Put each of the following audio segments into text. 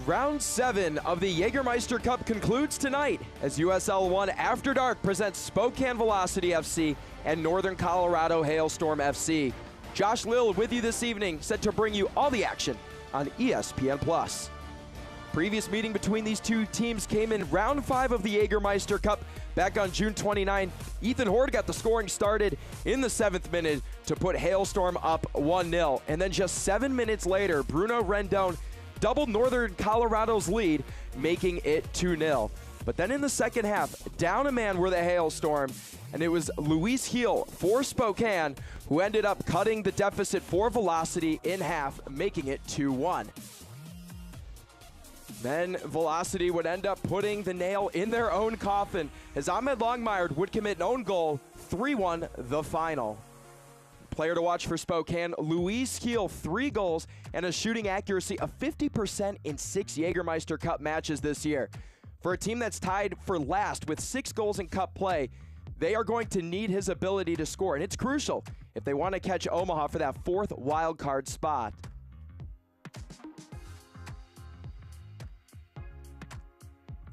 Round 7 of the Jägermeister Cup concludes tonight as USL 1 After Dark presents Spokane Velocity FC and Northern Colorado Hailstorm FC. Josh Lill with you this evening, set to bring you all the action on ESPN+. Previous meeting between these two teams came in round 5 of the Jägermeister Cup back on June 29. Ethan Horde got the scoring started in the 7th minute to put Hailstorm up 1-0. And then just 7 minutes later, Bruno Rendon doubled Northern Colorado's lead, making it 2-0. But then in the second half, down a man were the Hailstorm, and it was Luis Heel for Spokane who ended up cutting the deficit for Velocity in half, making it 2-1. Then Velocity would end up putting the nail in their own coffin as Ahmed Longmire would commit an own goal, 3-1 the final. Player to watch for Spokane, Luis Heel, 3 goals and a shooting accuracy of 50% in 6 Jägermeister Cup matches this year. For a team that's tied for last with 6 goals in Cup play, they are going to need his ability to score, and it's crucial if they want to catch Omaha for that 4th wildcard spot.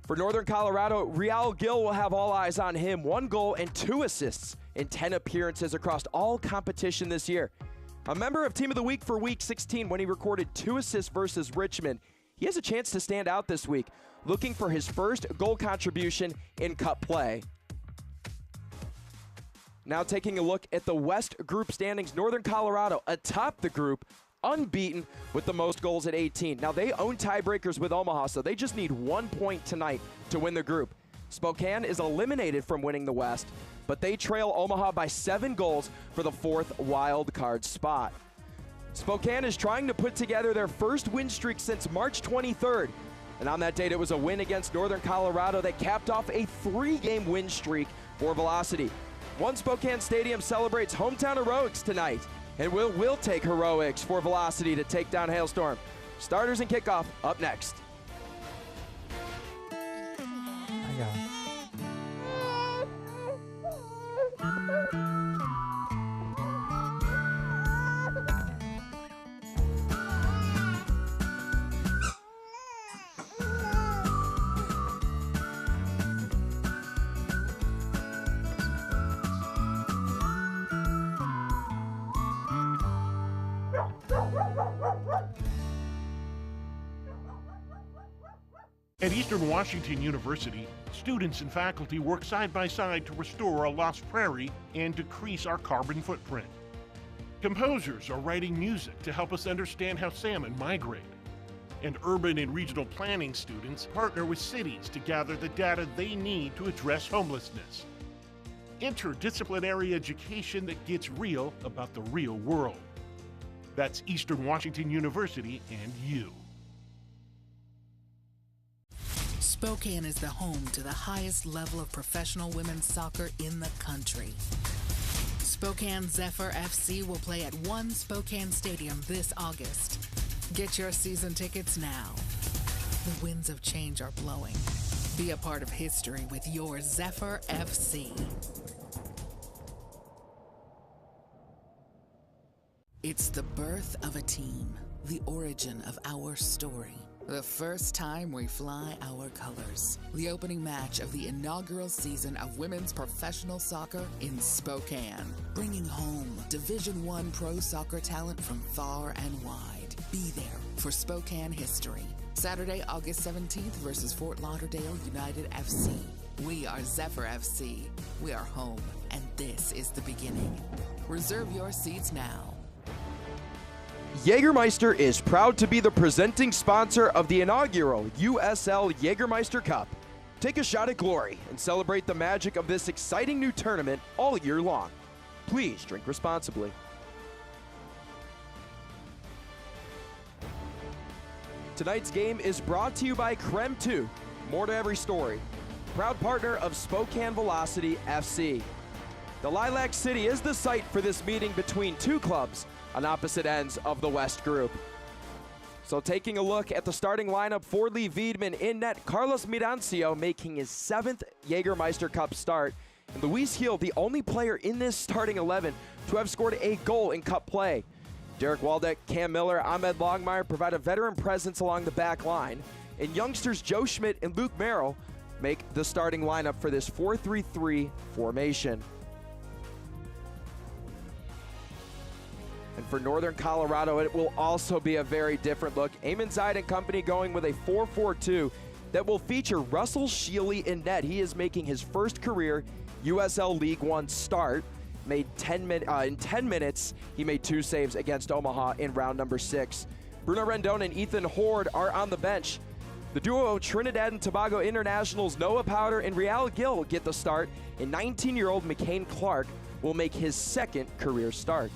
For Northern Colorado, Real Gil will have all eyes on him. 1 goal and 2 assists in 10 appearances across all competition this year. A member of Team of the Week for Week 16 when he recorded 2 assists versus Richmond. He has a chance to stand out this week, looking for his first goal contribution in Cup play. Now taking a look at the West Group standings, Northern Colorado atop the group, unbeaten with the most goals at 18. Now they own tiebreakers with Omaha, so they just need 1 point tonight to win the group. Spokane is eliminated from winning the West, but they trail Omaha by 7 goals for the 4th wild card spot. Spokane is trying to put together their first win streak since March 23rd. And on that date, it was a win against Northern Colorado that capped off a 3-game win streak for Velocity. One Spokane Stadium celebrates hometown heroics tonight, and we'll take heroics for Velocity to take down Hailstorm. Starters and kickoff up next. I got it. At Eastern Washington University, students and faculty work side by side to restore a lost prairie and decrease our carbon footprint. Composers are writing music to help us understand how salmon migrate. And urban and regional planning students partner with cities to gather the data they need to address homelessness. Interdisciplinary education that gets real about the real world. That's Eastern Washington University and you. Spokane is the home to the highest level of professional women's soccer in the country. Spokane Zephyr FC will play at One Spokane Stadium this August. Get your season tickets now. The winds of change are blowing. Be a part of history with your Zephyr FC. It's the birth of a team, the origin of our story. The first time we fly our colors. The opening match of the inaugural season of women's professional soccer in Spokane. Bringing home Division I pro soccer talent from far and wide. Be there for Spokane history. Saturday, August 17th versus Fort Lauderdale United FC. We are Zephyr FC. We are home, and this is the beginning. Reserve your seats now. Jägermeister is proud to be the presenting sponsor of the inaugural USL Jägermeister Cup. Take a shot at glory and celebrate the magic of this exciting new tournament all year long. Please drink responsibly. Tonight's game is brought to you by Creme 2, more to every story. Proud partner of Spokane Velocity FC. The Lilac City is the site for this meeting between two clubs on opposite ends of the West Group. So taking a look at the starting lineup for Lee Wiedemann in net, Carlos Mirancio making his 7th Jägermeister Cup start. And Luis Gil, the only player in this starting 11 to have scored a goal in Cup play. Derek Waldeck, Cam Miller, Ahmed Longmire provide a veteran presence along the back line. And youngsters Joe Schmidt and Luke Merrill make the starting lineup for this 4-3-3 formation. And for Northern Colorado, it will also be a very different look. Eamon Zayed and company going with a 4-4-2 that will feature Russell Shealy in net. He is making his first career USL League One start. In 10 minutes, he made 2 saves against Omaha in round number 6. Bruno Rendon and Ethan Horde are on the bench. The duo of Trinidad and Tobago internationals Noah Powder and Real Gill get the start, and 19-year-old McCain Clark will make his 2nd career start.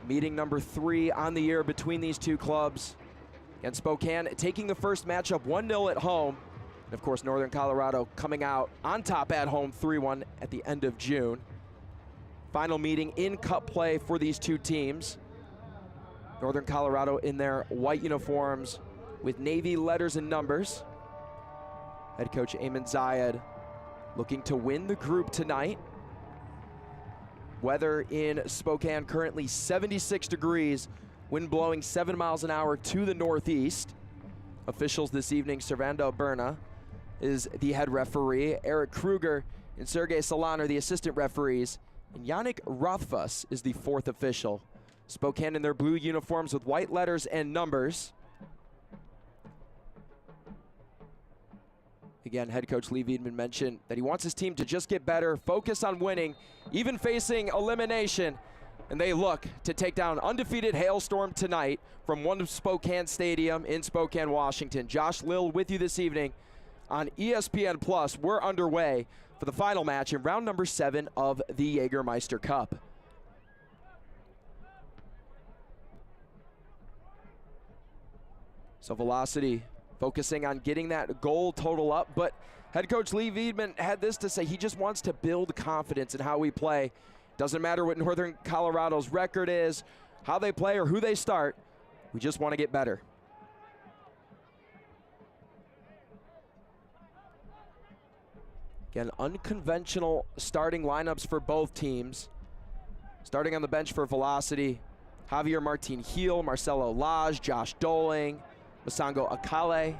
Meeting number 3 on the year between these two clubs. And Spokane taking the first matchup 1-0 at home. And of course, Northern Colorado coming out on top at home 3-1 at the end of June. Final meeting in Cup play for these two teams. Northern Colorado in their white uniforms with navy letters and numbers. Head coach Eamon Zayed looking to win the group tonight. Weather in Spokane currently 76 degrees, wind blowing 7 miles an hour to the northeast. Officials this evening, Servando Berna is the head referee. Eric Kruger and Sergei Solan are the assistant referees. And Yannick Rothfuss is the 4th official. Spokane in their blue uniforms with white letters and numbers. Again, head coach Lee Wiedemann mentioned that he wants his team to just get better, focus on winning, even facing elimination. And they look to take down undefeated Hailstorm tonight from One Spokane Stadium in Spokane, Washington. Josh Lill with you this evening on ESPN+. We're underway for the final match in round number 7 of the Jägermeister Cup. So Velocity focusing on getting that goal total up, but head coach Lee Wiedemann had this to say: he just wants to build confidence in how we play. Doesn't matter what Northern Colorado's record is, how they play, or who they start. We just want to get better. Again, unconventional starting lineups for both teams. Starting on the bench for Velocity, Javier Martin Heel, Marcelo Lage, Josh Doling, Masango Akale,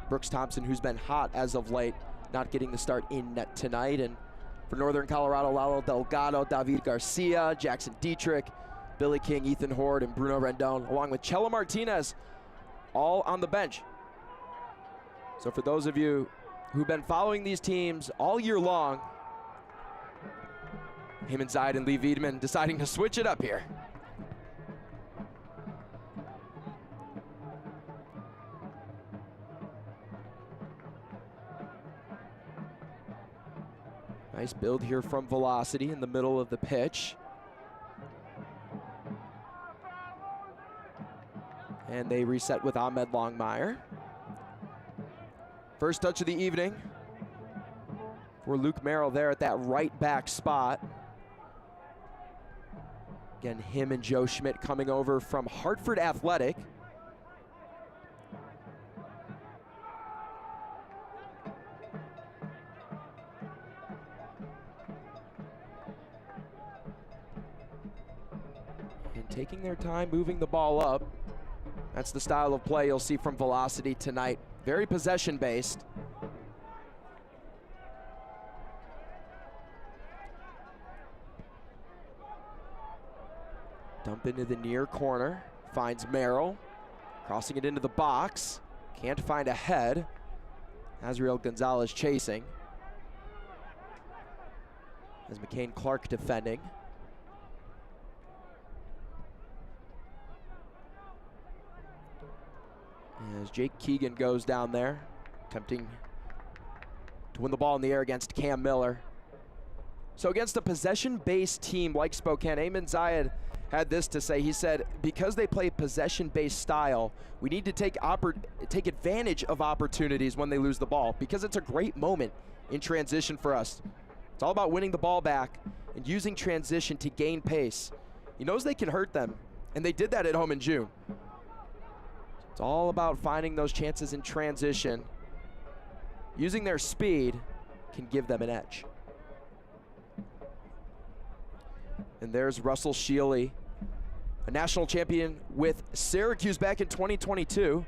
Brooks Thompson, who's been hot as of late, not getting the start in net tonight. And for Northern Colorado, Lalo Delgado, David Garcia, Jackson Dietrich, Billy King, Ethan Horde, and Bruno Rendon, along with Chelo Martinez, all on the bench. So for those of you who've been following these teams all year long, Eamon Zayed and Lee Wiedemann deciding to switch it up here. Nice build here from Velocity in the middle of the pitch. And they reset with Ahmed Longmire. First touch of the evening for Luke Merrill there at that right back spot. Again, him and Joe Schmidt coming over from Hartford Athletic. And taking their time moving the ball up. That's the style of play you'll see from Velocity tonight. Very possession-based. Dump into the near corner. Finds Merrill. Crossing it into the box. Can't find a head. Azriel Gonzalez chasing. As McCain Clark defending. As Jake Keegan goes down there, attempting to win the ball in the air against Cam Miller. So against a possession-based team like Spokane, Eamon Zayed had this to say. He said, because they play possession-based style, we need to take advantage of opportunities when they lose the ball, because it's a great moment in transition for us. It's all about winning the ball back and using transition to gain pace. He knows they can hurt them, and they did that at home in June. It's all about finding those chances in transition. Using their speed can give them an edge. And there's Russell Shealy, a national champion with Syracuse back in 2022.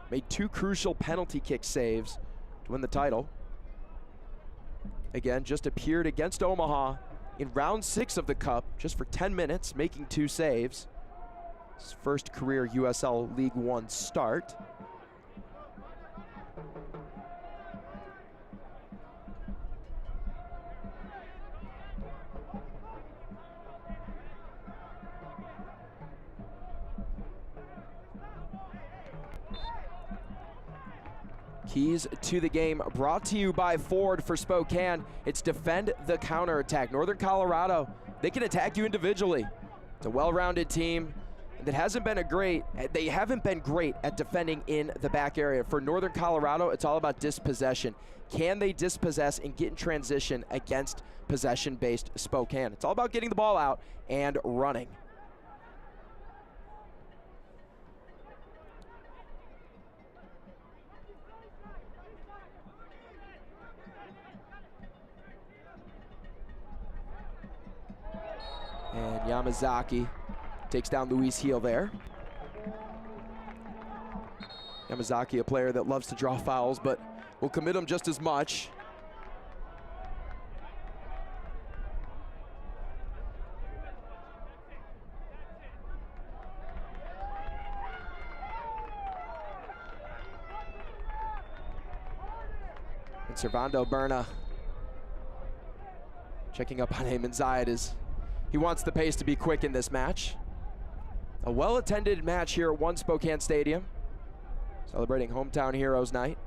Made 2 crucial penalty kick saves to win the title. Again, just appeared against Omaha in round 6 of the Cup, just for 10 minutes, making 2 saves. His first career USL League One start. Keys to the game brought to you by Ford for Spokane. It's defend the counterattack. Northern Colorado, they can attack you individually. It's a well-rounded team that they haven't been great at defending in the back area. For Northern Colorado, it's all about dispossession. Can they dispossess and get in transition against possession-based Spokane? It's all about getting the ball out and running. And Yamazaki takes down Luis Heel there. Yamazaki, a player that loves to draw fouls, but will commit them just as much. And Servando Berna checking up on Eamon Zayed as he wants the pace to be quick in this match. A well-attended match here at One Spokane Stadium, celebrating Hometown Heroes Night.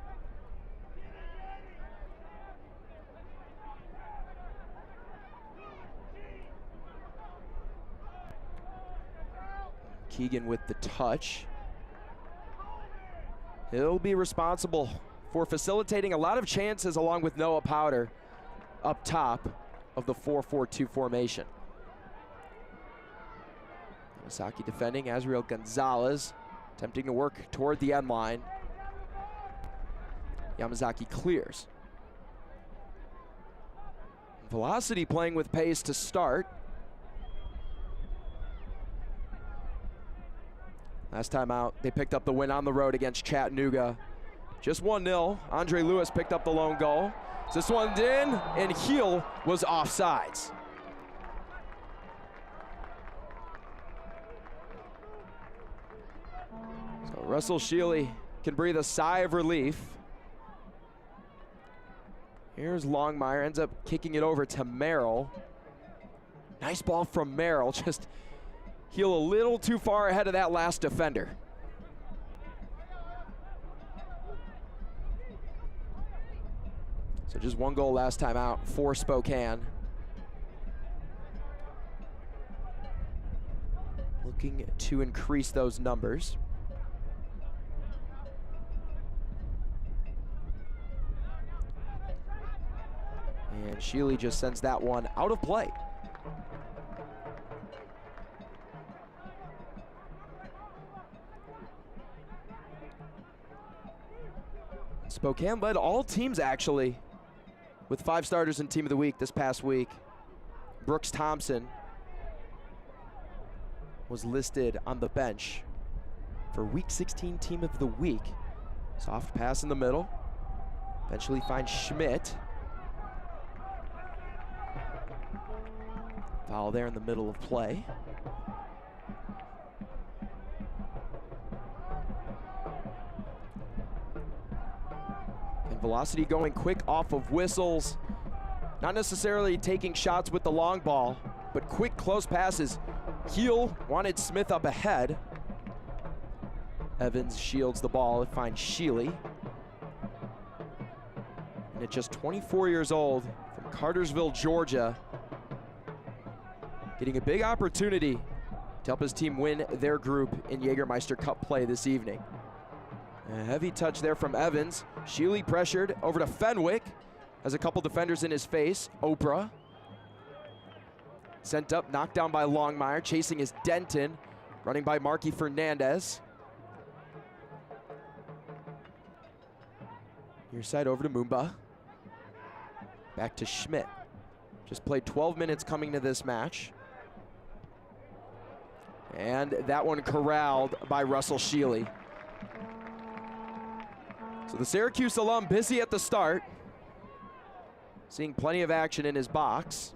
Keegan with the touch. He'll be responsible for facilitating a lot of chances along with Noah Powder up top of the 4-4-2 formation. Yamazaki defending, Azriel Gonzalez attempting to work toward the end line. Yamazaki clears. Velocity playing with pace to start. Last time out, they picked up the win on the road against Chattanooga. Just 1-0. Andre Lewis picked up the lone goal. This one's in, and Heel was offsides. So Russell Shealy can breathe a sigh of relief. Here's Longmire, ends up kicking it over to Merrill. Nice ball from Merrill, just Heel a little too far ahead of that last defender. So just 1 goal last time out for Spokane. Looking to increase those numbers. And Shealy just sends that one out of play. Spokane led all teams actually with 5 starters in Team of the Week this past week. Brooks Thompson was listed on the bench for Week 16 Team of the Week. Soft pass in the middle. Eventually finds Schmidt. Foul there in the middle of play. Velocity going quick off of whistles. Not necessarily taking shots with the long ball, but quick close passes. Heel wanted Smith up ahead. Evans shields the ball and finds Shealy. And at just 24 years old, from Cartersville, Georgia, getting a big opportunity to help his team win their group in Jägermeister Cup play this evening. A heavy touch there from Evans. Sheely pressured over to Fenwick. Has a couple defenders in his face. Oprah. Sent up, knocked down by Longmire. Chasing is Denton. Running by Marky Fernandez. Near side over to Mumba. Back to Schmidt. Just played 12 minutes coming to this match. And that one corralled by Russell Sheely. So the Syracuse alum busy at the start. Seeing plenty of action in his box.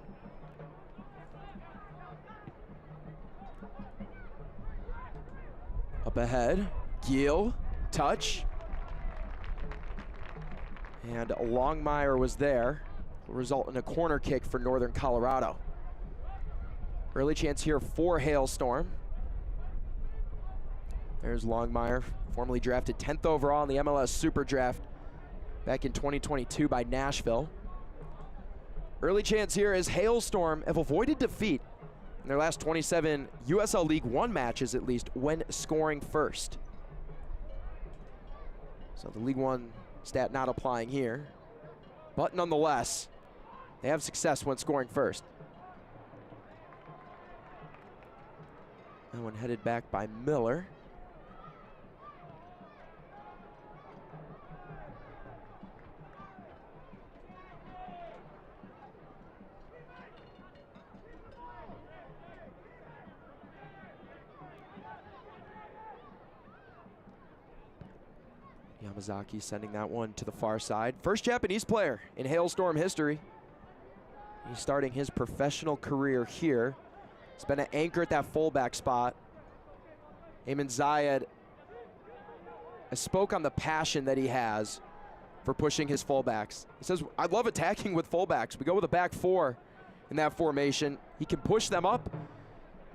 Up ahead, Giel, touch. And Longmire was there. Will result in a corner kick for Northern Colorado. Early chance here for Hailstorm. There's Longmire, formerly drafted 10th overall in the MLS Super Draft back in 2022 by Nashville. Early chance here is Hailstorm have avoided defeat in their last 27 USL League One matches, at least, when scoring first. So the League One stat not applying here, but nonetheless, they have success when scoring first. That one headed back by Miller. Yamazaki sending that one to the far side. First Japanese player in Hailstorm history. He's starting his professional career here. He's been an anchor at that fullback spot. Ayman Zayed spoke on the passion that he has for pushing his fullbacks. He says, I love attacking with fullbacks. We go with a back four in that formation. He can push them up,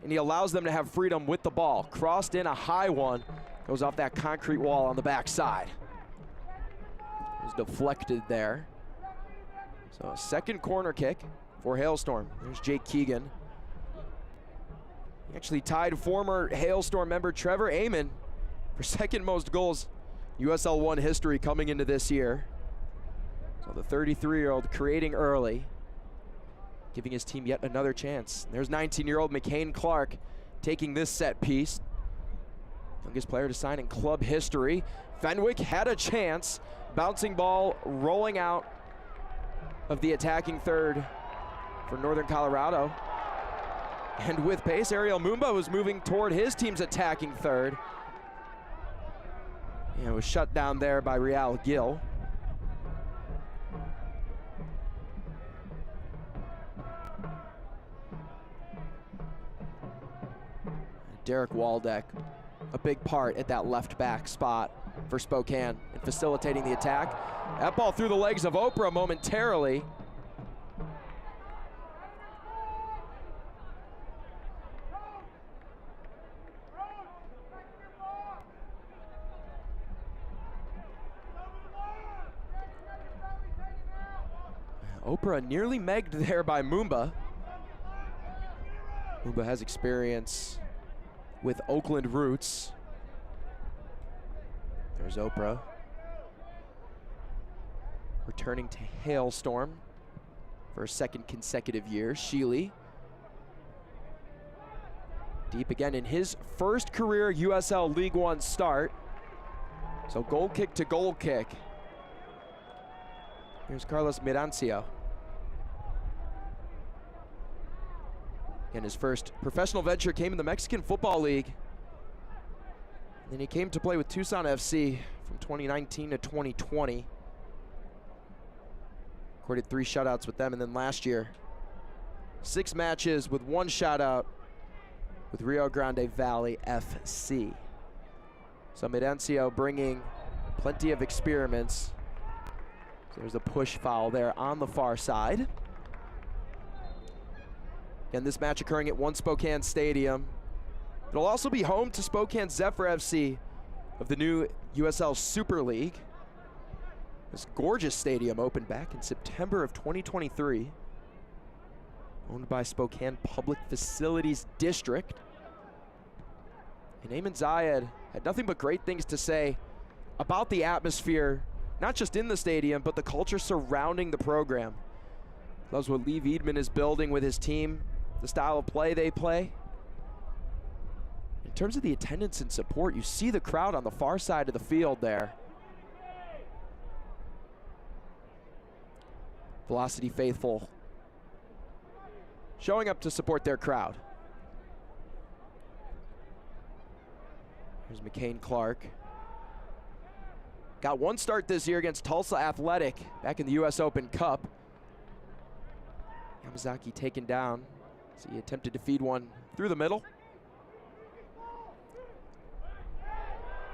and he allows them to have freedom with the ball. Crossed in a high one. Goes off that concrete wall on the backside. It was deflected there. So a second corner kick for Hailstorm. There's Jake Keegan. He actually tied former Hailstorm member Trevor Amon for second most goals USL 1 history coming into this year. So the 33-year-old creating early, giving his team yet another chance. There's 19-year-old McCain Clark taking this set piece. Youngest player to sign in club history. Fenwick had a chance. Bouncing ball rolling out of the attacking third for Northern Colorado. And with pace, Ariel Mumba was moving toward his team's attacking third. And it was shut down there by Real Gill. Derek Waldeck, a big part at that left back spot for Spokane in facilitating the attack. That ball through the legs of Oprah momentarily. Oprah nearly megged there by Mumba. Mumba has experience with Oakland roots. There's Oprah. Returning to Hailstorm for a second consecutive year. Sheely. Deep again in his first career USL League One start. So goal kick to goal kick. Here's Carlos Mirancio. And his first professional venture came in the Mexican Football League. And then he came to play with Tucson FC from 2019 to 2020. Recorded 3 shutouts with them, and then last year, 6 matches with 1 shutout with Rio Grande Valley FC. So Mirancio bringing plenty of experiments. So there's a push foul there on the far side. And this match occurring at One Spokane Stadium. It'll also be home to Spokane Zephyr FC of the new USL Super League. This gorgeous stadium opened back in September of 2023. Owned by Spokane Public Facilities District. And Ayman Zayed had nothing but great things to say about the atmosphere, not just in the stadium, but the culture surrounding the program. Loves what Lee Veidman is building with his team, the style of play they play. In terms of the attendance and support, you see the crowd on the far side of the field there. Velocity faithful showing up to support their crowd. Here's McCain Clark. Got one start this year against Tulsa Athletic back in the US Open Cup. Yamazaki taken down as he attempted to feed one through the middle.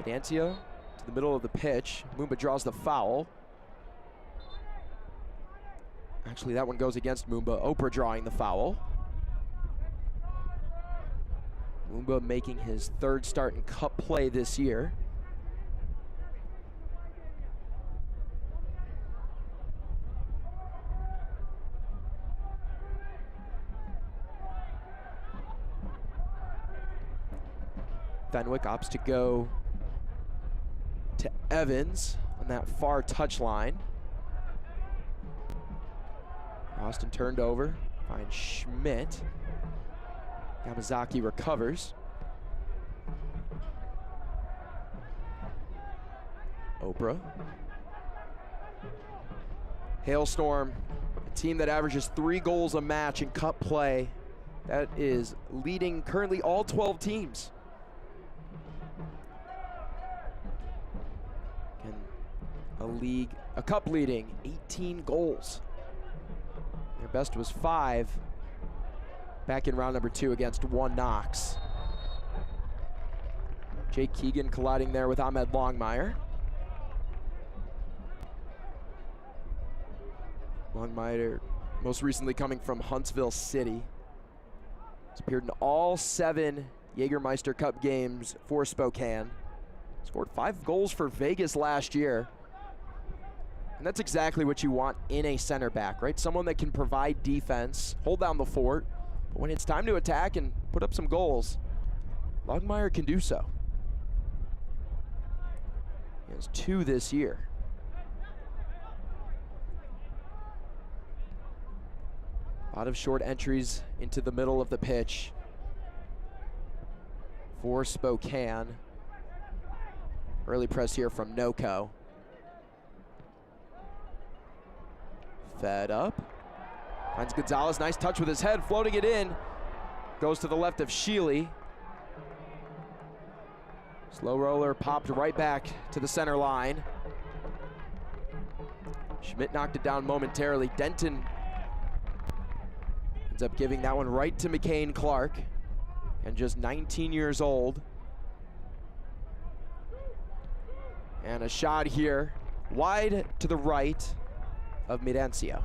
Medancia to the middle of the pitch. Mumba draws the foul. Actually, that one goes against Mumba. Oprah drawing the foul. Mumba making his third start in cup play this year. Fenwick opts to go to Evans on that far touch line. Austin turned over, finds Schmidt. Yamazaki recovers. Oprah. Hailstorm, a team that averages 3 goals a match in cup play. That is leading currently all 12 teams. And a cup leading 18 goals. Their best was 5 back in round number 2 against 1 Knox. Jake Keegan colliding there with Ahmed Longmire. Longmire most recently coming from Huntsville City. He's appeared in all 7 Jägermeister Cup games for Spokane. Scored 5 goals for Vegas last year. And that's exactly what you want in a center back, right? Someone that can provide defense, hold down the fort, but when it's time to attack and put up some goals, Longmire can do so. He has 2 this year. A lot of short entries into the middle of the pitch for Spokane. Early press here from Noko. Fed up. Finds Gonzalez, nice touch with his head, floating it in. Goes to the left of Sheely. Slow roller popped right back to the center line. Schmidt knocked it down momentarily. Denton ends up giving that one right to McCain Clark, and just 19 years old. And a shot here, wide to the right of Medancia.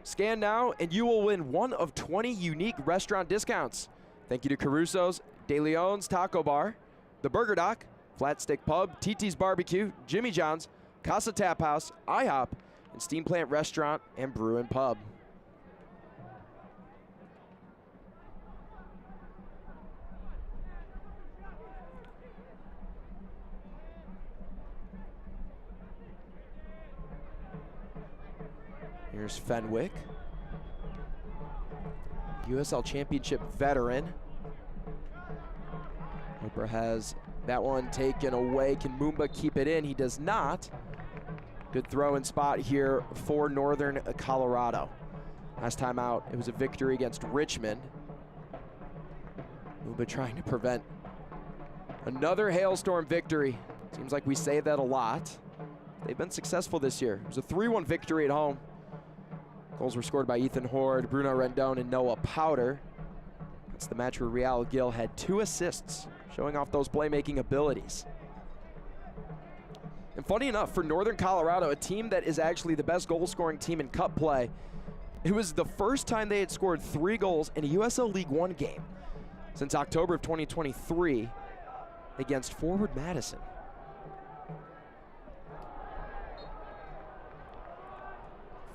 Scan now and you will win one of 20 unique restaurant discounts. Thank you to Caruso's, De Leon's Taco Bar, The Burger Doc, Flat Stick Pub, TT's Barbecue, Jimmy John's, Casa Tap House, IHOP, and Steam Plant Restaurant and Brew and Pub. Here's Fenwick, USL Championship veteran. Oprah has that one taken away. Can Mumba keep it in? He does not. Good throw in spot here for Northern Colorado. Last time out, it was a victory against Richmond. Mumba trying to prevent another Hailstorm victory. Seems like we say that a lot. They've been successful this year. It was a 3-1 victory at home. Goals were scored by Ethan Horde, Bruno Rendon, and Noah Powder. That's the match where Real Gil had 2 assists, showing off those playmaking abilities. And funny enough, for Northern Colorado, a team that is actually the best goal-scoring team in cup play, it was the first time they had scored 3 goals in a USL League One game. since October of 2023 against Forward Madison.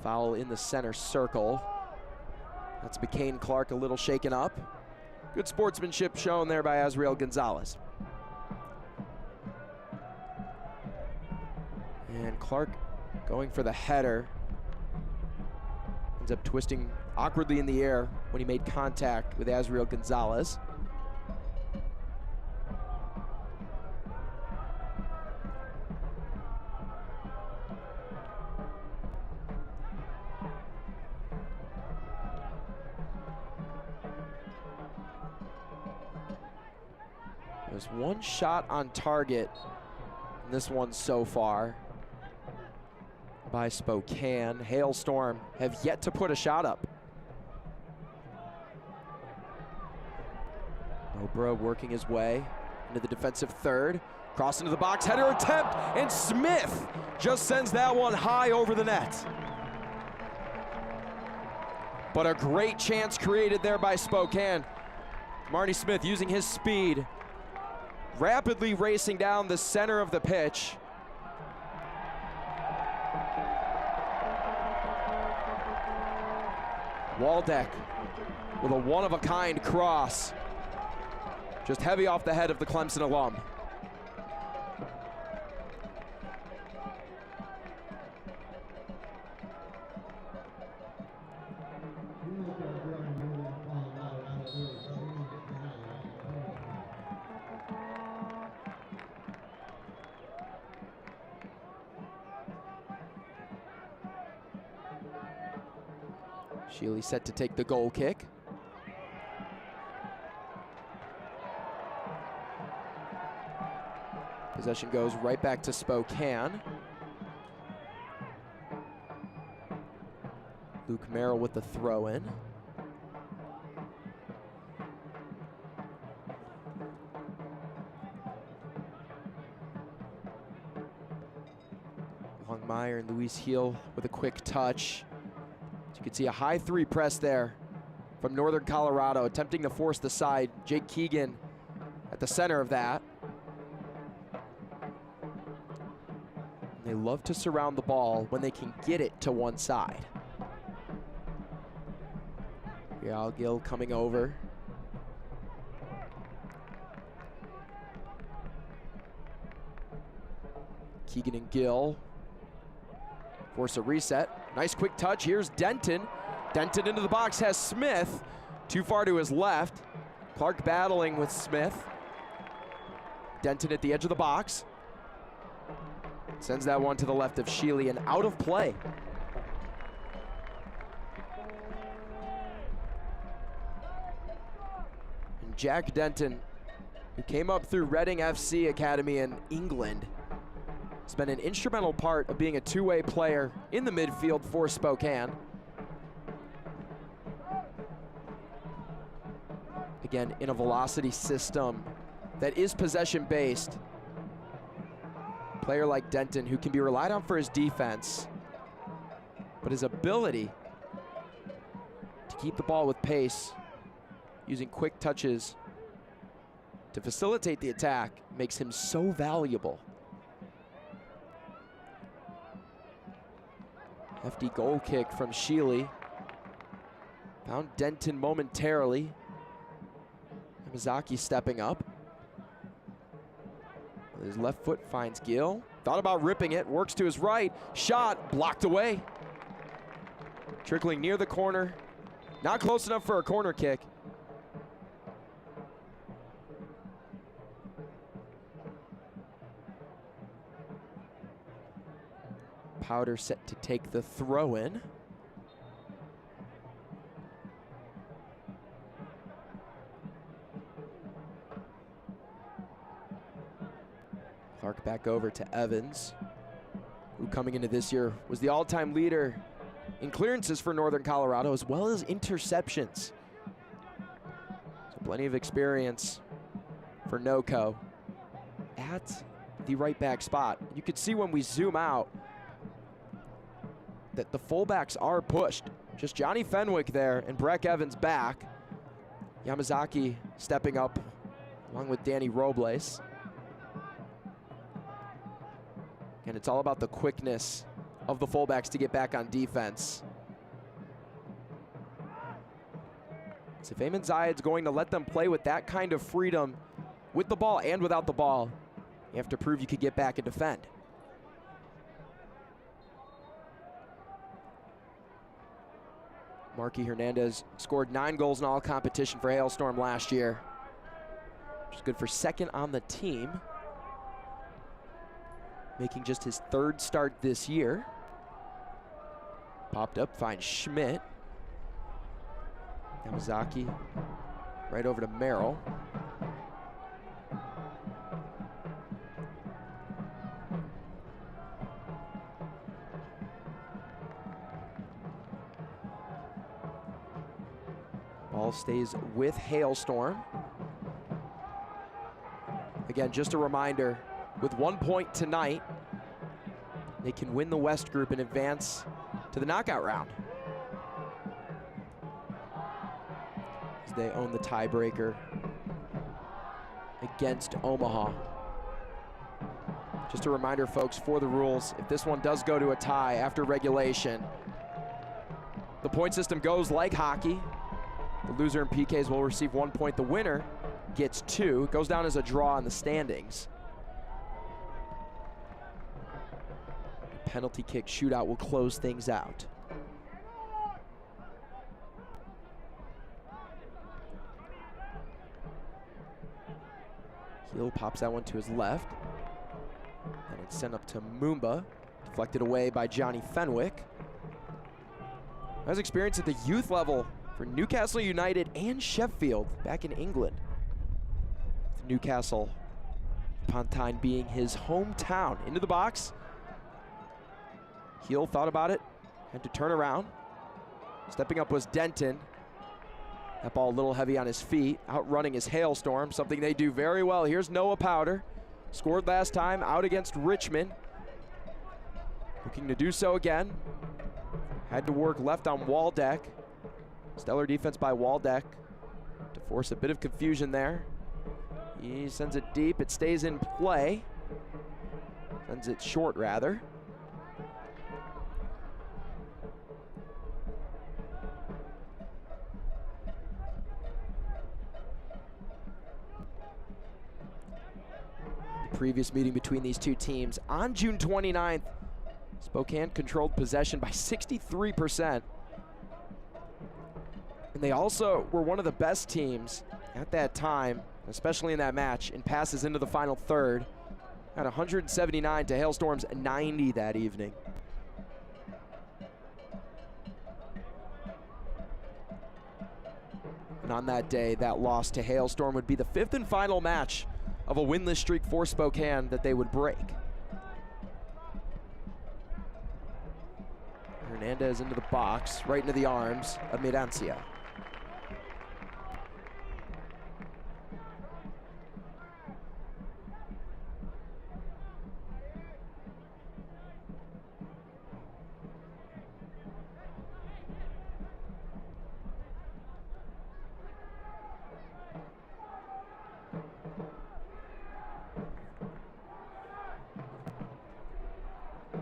Foul in the center circle. That's Spokane Clark a little shaken up. Good sportsmanship shown there by Azriel Gonzalez. And Clark going for the header. Ends up twisting awkwardly in the air when he made contact with Azriel Gonzalez. There's one shot on target in this one so far by Spokane. Hailstorm have yet to put a shot up. Obra working his way into the defensive third. Cross into the box, header attempt, and Smith just sends that one high over the net. But a great chance created there by Spokane. Marty Smith using his speed, rapidly racing down the center of the pitch. Waldeck with a one-of-a-kind cross. Just heavy off the head of the Clemson alum. Shealy set to take the goal kick. Possession goes right back to Spokane. Luke Merrill with the throw in. Longmire and Luis Heel with a quick touch. You can see a high three press there from Northern Colorado, attempting to force the side. Jake Keegan at the center of that. They love to surround the ball when they can get it to one side. Gill coming over. Keegan and Gill force a reset. Nice quick touch. Here's Denton. Denton into the box has Smith. Too far to his left. Clark battling with Smith. Denton at the edge of the box. Sends that one to the left of Shealy and out of play. And Jack Denton, who came up through Reading FC Academy in England, has been an instrumental part of being a two-way player in the midfield for Spokane. Again, in a velocity system that is possession-based. Player like Denton, who can be relied on for his defense, but his ability to keep the ball with pace, using quick touches to facilitate the attack, makes him so valuable. Hefty goal kick from Shealy. Found Denton momentarily. Yamazaki stepping up. His left foot finds Gill. Thought about ripping it, works to his right. Shot blocked away. Trickling near the corner. Not close enough for a corner kick. Powder set to take the throw in. Clark back over to Evans, who coming into this year was the all-time leader in clearances for Northern Colorado as well as interceptions. So plenty of experience for NOCO at the right back spot. You could see when we zoom out that the fullbacks are pushed. Just Johnny Fenwick there and Breck Evans back. Yamazaki stepping up along with Danny Robles. And it's all about the quickness of the fullbacks to get back on defense. So if Ayman Zayed's going to let them play with that kind of freedom with the ball and without the ball, you have to prove you could get back and defend. Marky Hernandez scored 9 goals in all competition for Hailstorm last year, which is good for second on the team, making just his 3rd start this year. Popped up, finds Schmidt. Yamazaki right over to Merrill. Ball stays with Hailstorm. Again, just a reminder, with 1 point tonight, they can win the West group and advance to the knockout round. As they own the tiebreaker against Omaha. Just a reminder, folks, for the rules, if this one does go to a tie after regulation, the point system goes like hockey. The loser in PKs will receive 1 point. The winner gets 2. It goes down as a draw in the standings. The penalty kick shootout will close things out. Heel pops that one to his left. And it's sent up to Mumba. Deflected away by Johnny Fenwick. Has experience at the youth level for Newcastle United and Sheffield back in England. With Newcastle upon time being his hometown. Into the box. Heel thought about it, had to turn around. Stepping up was Denton. That ball a little heavy on his feet. Outrunning is Hailstorm, something they do very well. Here's Noah Powder. Scored last time out against Richmond. Looking to do so again. Had to work left on Waldeck. Stellar defense by Waldeck to force a bit of confusion there. He sends it deep, it stays in play. Sends it short rather. The previous meeting between these two teams on June 29th, Spokane controlled possession by 63%. And they also were one of the best teams at that time, especially in that match, in passes into the final third. At 179 to Hailstorm's 90 that evening. And on that day, that loss to Hailstorm would be the 5th and final match of a winless streak for Spokane that they would break. Hernandez into the box, right into the arms of Midancia.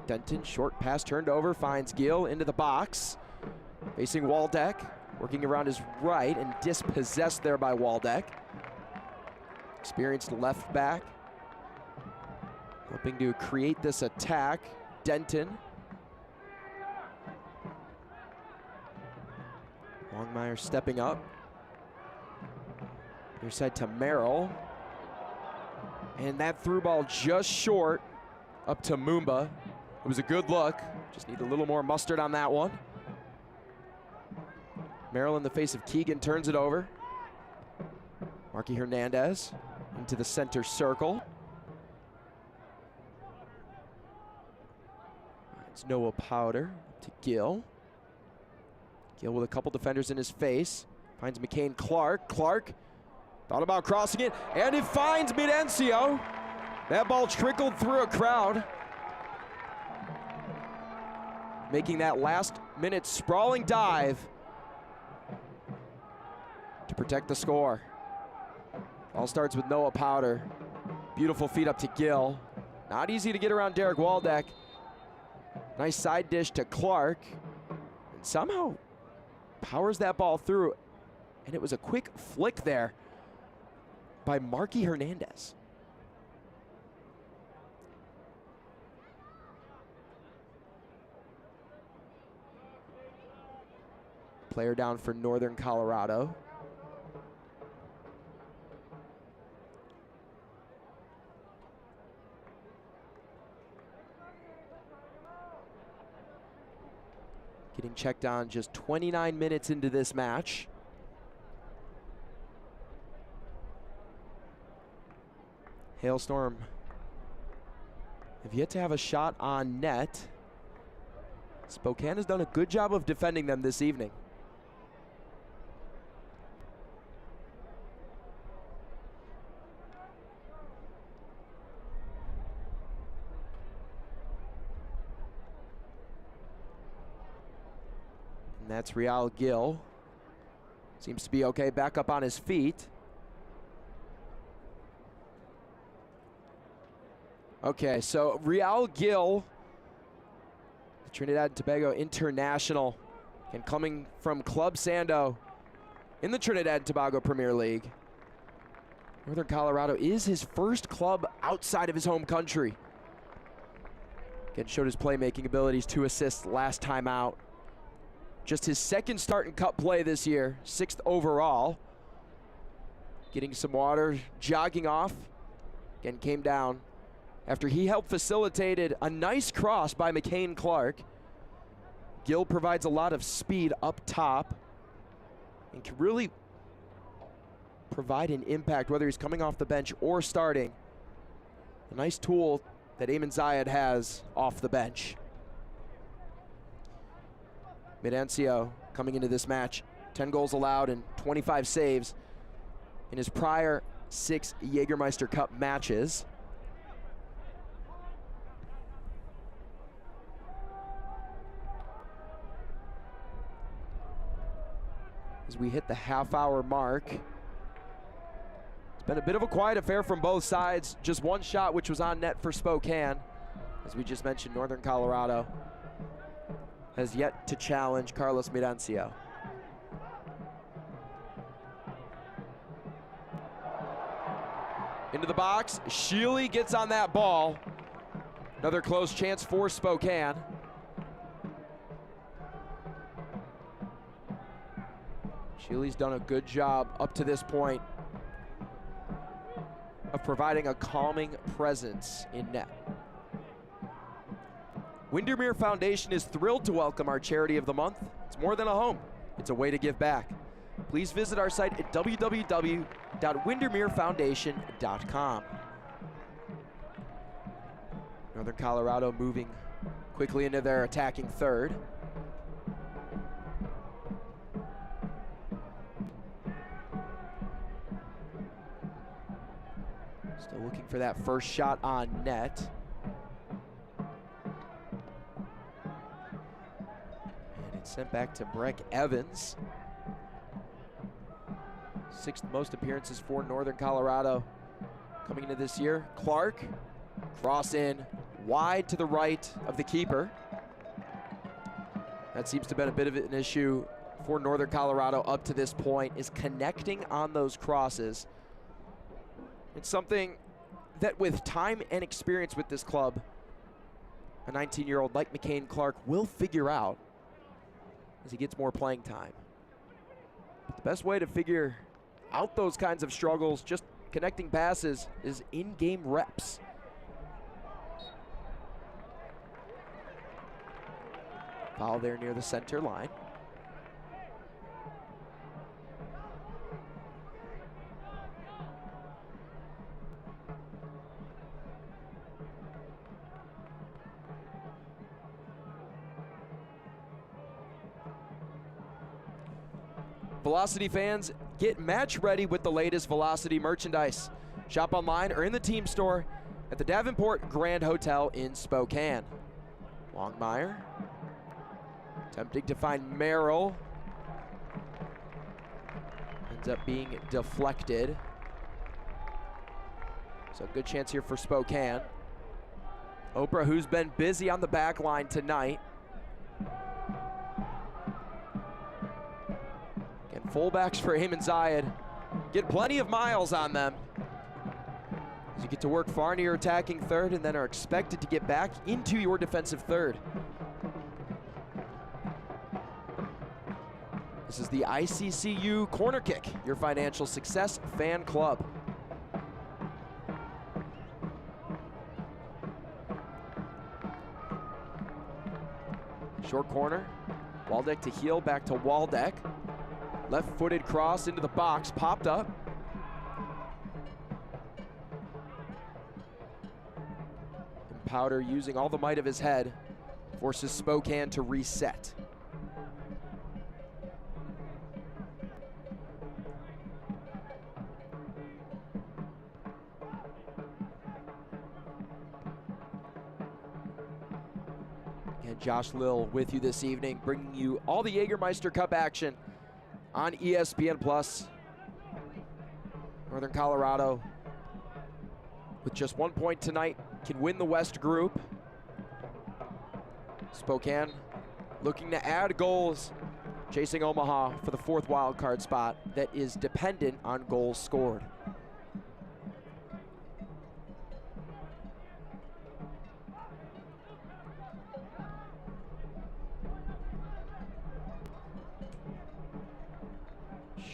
Denton, short pass turned over, finds Gill into the box. Facing Waldeck, working around his right and dispossessed there by Waldeck. Experienced left back. Hoping to create this attack. Denton. Longmire stepping up. Near side to Merrill. And that through ball just short up to Mumba. It was a good look, just need a little more mustard on that one. Merrill in the face of Keegan turns it over. Marky Hernandez into the center circle. It's Noah Powder to Gill. Gill with a couple defenders in his face. Finds McCain Clark. Clark thought about crossing it, and it finds Midencio. That ball trickled through a crowd, making that last minute sprawling dive. to protect the score. All starts with Noah Powder. Beautiful feed up to Gill. Not easy to get around Derek Waldeck. Nice side dish to Clark. And somehow powers that ball through. And it was a quick flick there by Marky Hernandez. Player down for Northern Colorado. Getting checked on just 29 minutes into this match. Hailstorm have yet to have a shot on net. Spokane has done a good job of defending them this evening. And that's Real Gill. Seems to be okay, back up on his feet. Okay, so Real Gill, the Trinidad and Tobago international, and coming from Club Sando in the Trinidad and Tobago Premier League. Northern Colorado is his first club outside of his home country. Again, showed his playmaking abilities, 2 assists last time out. Just his second start in cup play this year, 6th overall. Getting some water, jogging off, again came down after he helped facilitated a nice cross by McCain Clark. Gill provides a lot of speed up top and can really provide an impact whether he's coming off the bench or starting. A nice tool that Eamon Zayed has off the bench. Midancio coming into this match, 10 goals allowed and 25 saves in his prior 6 Jägermeister Cup matches. As we hit the half-hour mark, it's been a bit of a quiet affair from both sides. Just one shot, which was on net for Spokane. As we just mentioned, Northern Colorado has yet to challenge Carlos Midancio. Into the box, Sheely gets on that ball. Another close chance for Spokane. Sheely's done a good job up to this point of providing a calming presence in net. Windermere Foundation is thrilled to welcome our charity of the month. It's more than a home, it's a way to give back. Please visit our site at www.windermerefoundation.com. Northern Colorado moving quickly into their attacking third. Still looking for that first shot on net. And it's sent back to Breck Evans. 6th most appearances for Northern Colorado coming into this year. Clark, cross in wide to the right of the keeper. That seems to have been a bit of an issue for Northern Colorado up to this point, is connecting on those crosses. It's something that with time and experience with this club, a 19-year-old like McCain Clark will figure out as he gets more playing time. But the best way to figure out those kinds of struggles, just connecting passes, is in-game reps. Foul there near the center line. Velocity fans, get match ready with the latest Velocity merchandise. Shop online or in the team store at the Davenport Grand Hotel in Spokane. Longmire attempting to find Merrill. And Ends up being deflected. So good chance here for Spokane. Oprah, who's been busy on the back line tonight. Again, fullbacks for Eamon Zayed get plenty of miles on them. As you get to work far into your attacking third and then are expected to get back into your defensive third. This is the ICCU Corner Kick, your financial success fan club. Short corner, Waldeck to heel, back to Waldeck. Left-footed cross into the box, popped up. And Powder, using all the might of his head, forces Spokane to reset. And Josh Lill with you this evening, bringing you all the Jägermeister Cup action on ESPN+. Northern Colorado, with just 1 point tonight, can win the West Group. Spokane looking to add goals, chasing Omaha for the 4th wildcard spot that is dependent on goals scored.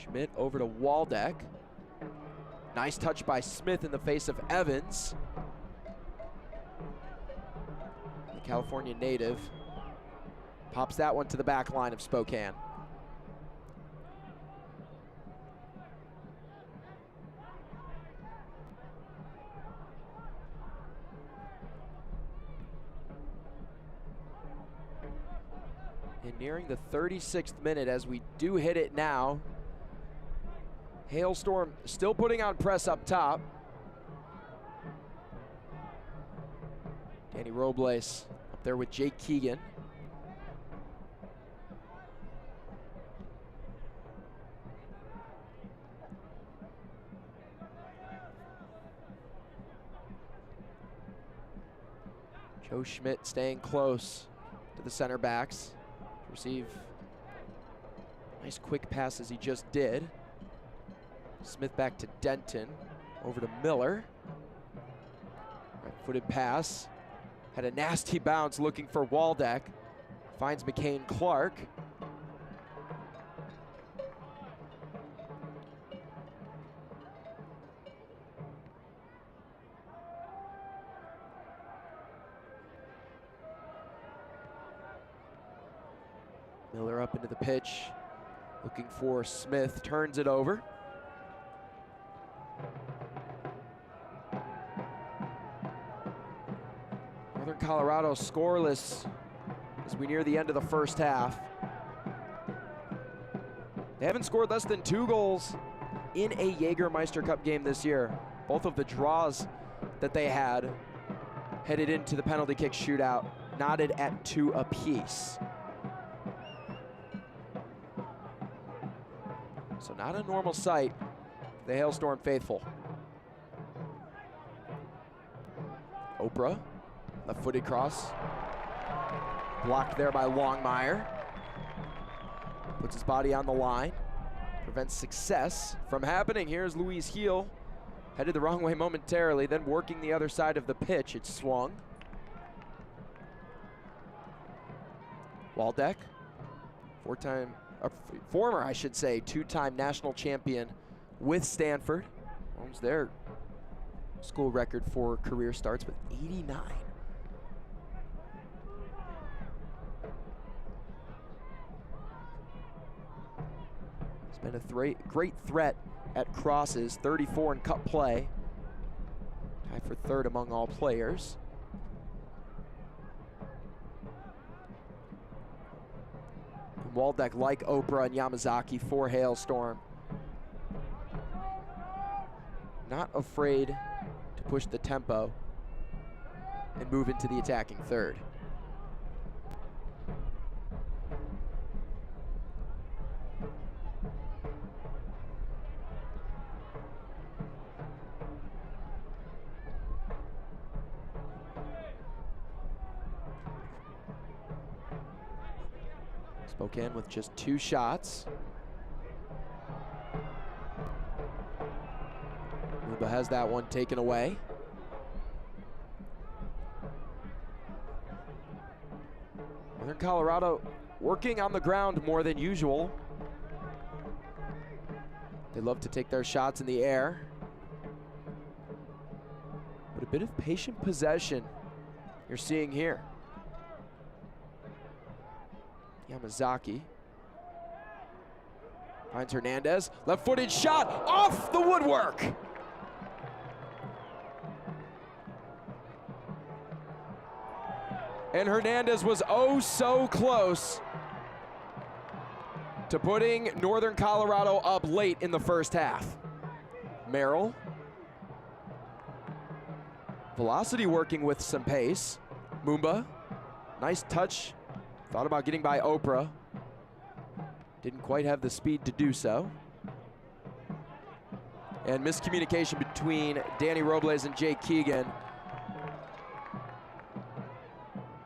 Schmidt over to Waldeck. Nice touch by Smith in the face of Evans. The California native pops that one to the back line of Spokane. And nearing the 36th minute as we do hit it now. Hailstorm still putting on press up top. Danny Robles up there with Jake Keegan. Joe Schmidt staying close to the center backs to receive nice quick pass as he just did. Smith back to Denton, over to Miller. Right-footed pass, had a nasty bounce looking for Waldeck. Finds McCain Clark. Miller up into the pitch, looking for Smith, turns it over. Northern Colorado scoreless as we near the end of the first half. They haven't scored less than 2 goals in a Jägermeister Cup game this year. Both of the draws that they had headed into the penalty kick shootout, knotted at 2 apiece. So not a normal sight for the Hailstorm faithful. Oprah, left-footed cross. Blocked there by Longmire. Puts his body on the line. Prevents success from happening. Here's Luis Heel. Headed the wrong way momentarily, then working the other side of the pitch. It's swung. Waldeck, former, I should say, 2-time national champion with Stanford. Owns their school record for career starts with 89. He's been a great threat at crosses, 34 in cup play. Tied for 3rd among all players. And Waldeck, like Oprah and Yamazaki for Hailstorm, not afraid to push the tempo and move into the attacking third. Spokane with just 2 shots. Mumba has that one taken away. Northern Colorado working on the ground more than usual. They love to take their shots in the air. But a bit of patient possession you're seeing here. Yamazaki finds Hernandez. Left-footed shot off the woodwork. And Hernandez was oh so close to putting Northern Colorado up late in the first half. Merrill. Velocity working with some pace. Mumba, nice touch. Thought about getting by Oprah. Didn't quite have the speed to do so. And miscommunication between Danny Robles and Jake Keegan.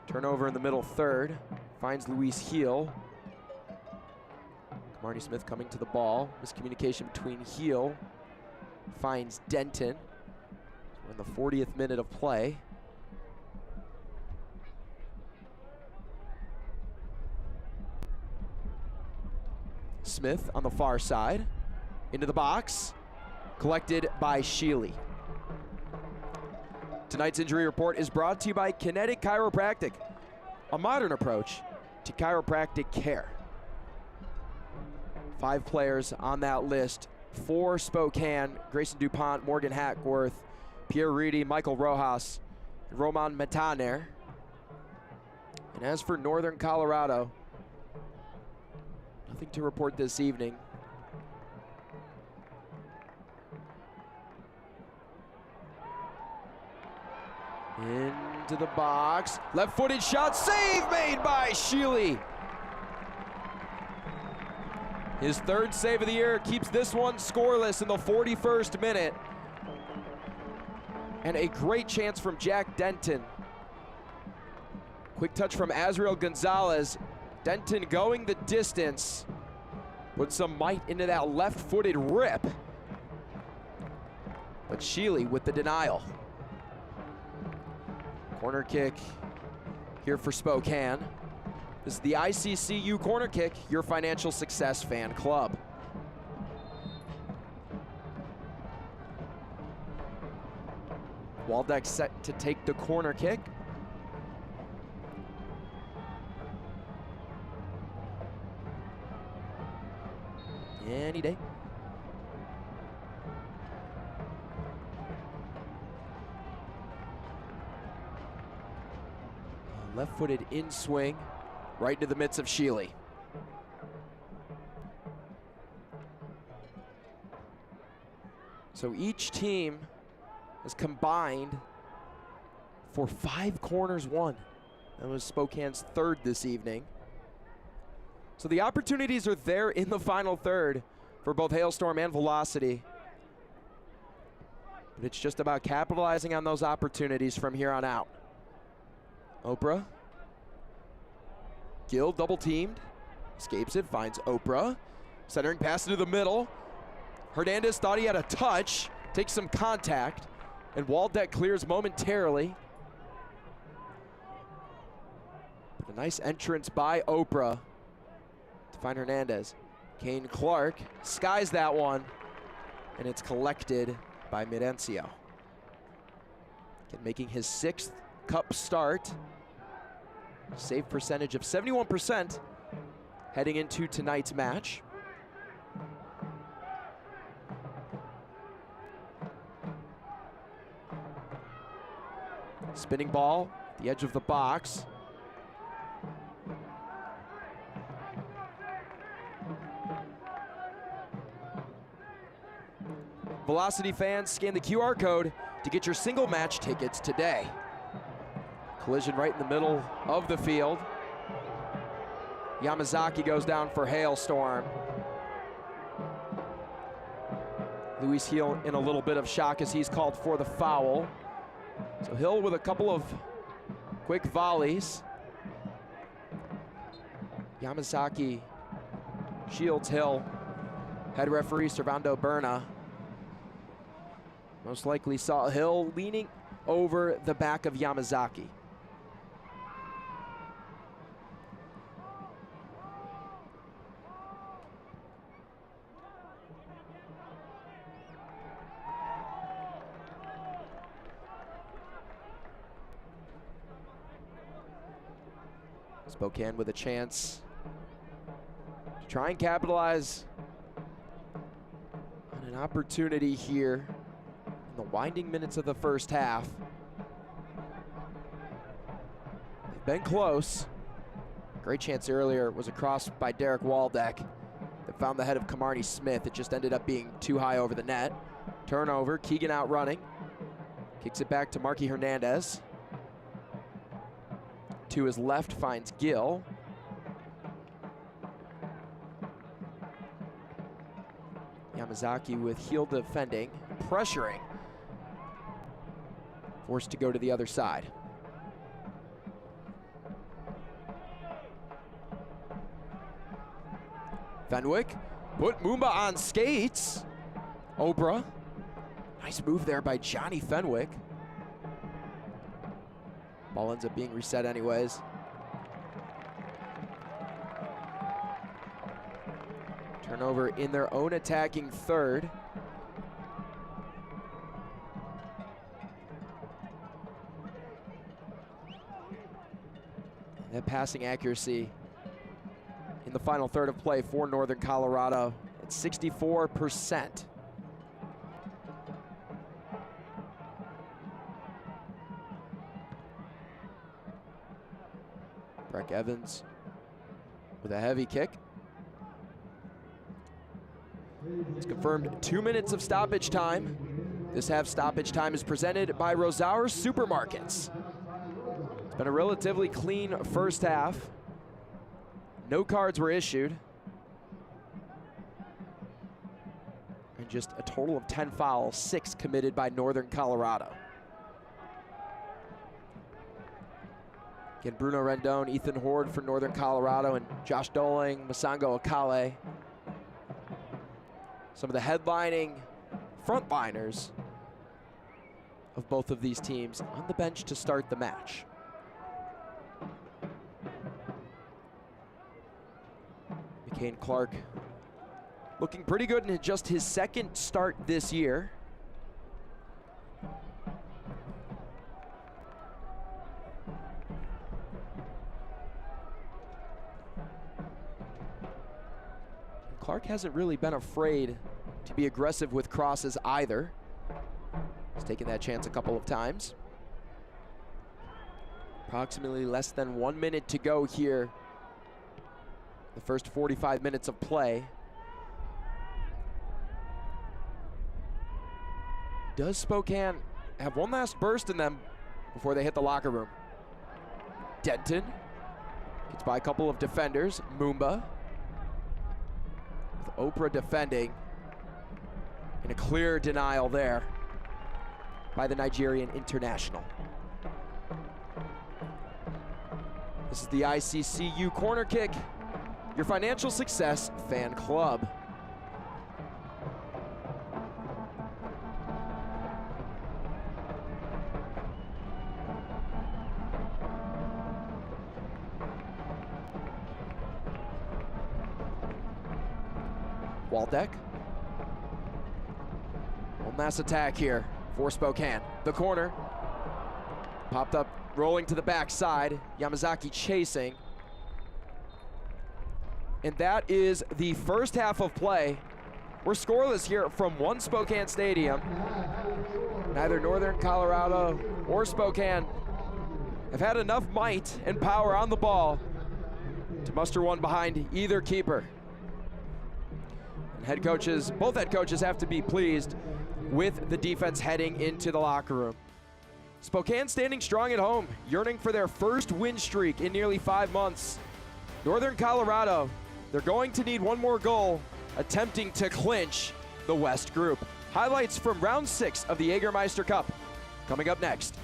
Turnover in the middle third. Finds Luis Heel. Marty Smith coming to the ball. Miscommunication between Heel. Finds Denton. We're in the 40th minute of play. Smith on the far side. Into the box. Collected by Sheely. Tonight's injury report is brought to you by Kinetic Chiropractic, a modern approach to chiropractic care. 5 players on that list for Spokane: Grayson DuPont, Morgan Hackworth, Pierre Reedy, Michael Rojas, and Roman Metaner. And as for Northern Colorado, nothing to report this evening. Into the box, left-footed shot, save made by Sheely. His 3rd save of the year keeps this one scoreless in the 41st minute. And a great chance from Jack Denton. Quick touch from Azriel Gonzalez. Denton going the distance. Put some might into that left-footed rip. But Sheely with the denial. Corner kick here for Spokane. This is the ICCU Corner Kick, your financial success fan club. Waldeck set to take the corner kick. Any day. Left-footed in swing, right into the midst of Sheely. So each team has combined for 5 corners won. That was Spokane's 3rd this evening. So the opportunities are there in the final third for both Hailstorm and Velocity. But it's just about capitalizing on those opportunities from here on out. Oprah. Gill double teamed. Escapes it, finds Oprah. Centering pass into the middle. Hernandez thought he had a touch. Takes some contact. And Waldeck clears momentarily. But a nice entrance by Oprah to find Hernandez. Kane Clark skies that one. And it's collected by Midencio. Making his 6th Cup start. Save percentage of 71% heading into tonight's match. Spinning ball, the edge of the box. Velocity fans, scan the QR code to get your single match tickets today. Collision right in the middle of the field. Yamazaki goes down for Hailstorm. Luis Heel in a little bit of shock as he's called for the foul. So Hill with a couple of quick volleys. Yamazaki shields Hill. Head referee Servando Berna most likely saw Hill leaning over the back of Yamazaki. Spokane with a chance to try and capitalize on an opportunity here in the winding minutes of the first half. They've been close. Great chance earlier was a cross by Derek Waldeck that found the head of Kamarni Smith. It just ended up being too high over the net. Turnover, Keegan out running. Kicks it back to Marky Hernandez. To his left finds Gill. Yamazaki with heel defending, pressuring. Forced to go to the other side. Fenwick put Mumba on skates. Obra, nice move there by Johnny Fenwick. Ball ends up being reset anyways. Turnover in their own attacking third. That passing accuracy in the final third of play for Northern Colorado at 64%. Breck Evans with a heavy kick. It's confirmed 2 minutes of stoppage time. This half stoppage time is presented by Rosaur Supermarkets. It's been a relatively clean first half. No cards were issued. And just a total of 10 fouls, 6 committed by Northern Colorado. Again, Bruno Rendon, Ethan Horde for Northern Colorado, and Josh Doling, Masango Akale. Some of the headlining frontliners of both of these teams on the bench to start the match. McCain Clark looking pretty good in just his second start this year. Clark hasn't really been afraid to be aggressive with crosses either. He's taken that chance a couple of times. Approximately less than 1 minute to go here. The first 45 minutes of play. Does Spokane have one last burst in them before they hit the locker room? Denton gets by a couple of defenders. Mumba. Oprah defending, and a clear denial there by the Nigerian international. This is the ICCU corner kick, your financial success fan club. Waldeck. One last attack here for Spokane. The corner. Popped up, rolling to the backside. Yamazaki chasing. And that is the first half of play. We're scoreless here from one Spokane stadium. Neither Northern Colorado or Spokane have had enough might and power on the ball to muster one behind either keeper. Head coaches, both head coaches have to be pleased with the defense heading into the locker room. Spokane standing strong at home, yearning for their first win streak in nearly 5 months. Northern Colorado, they're going to need one more goal, attempting to clinch the West Group. Highlights from round 6 of the Jägermeister Cup coming up next.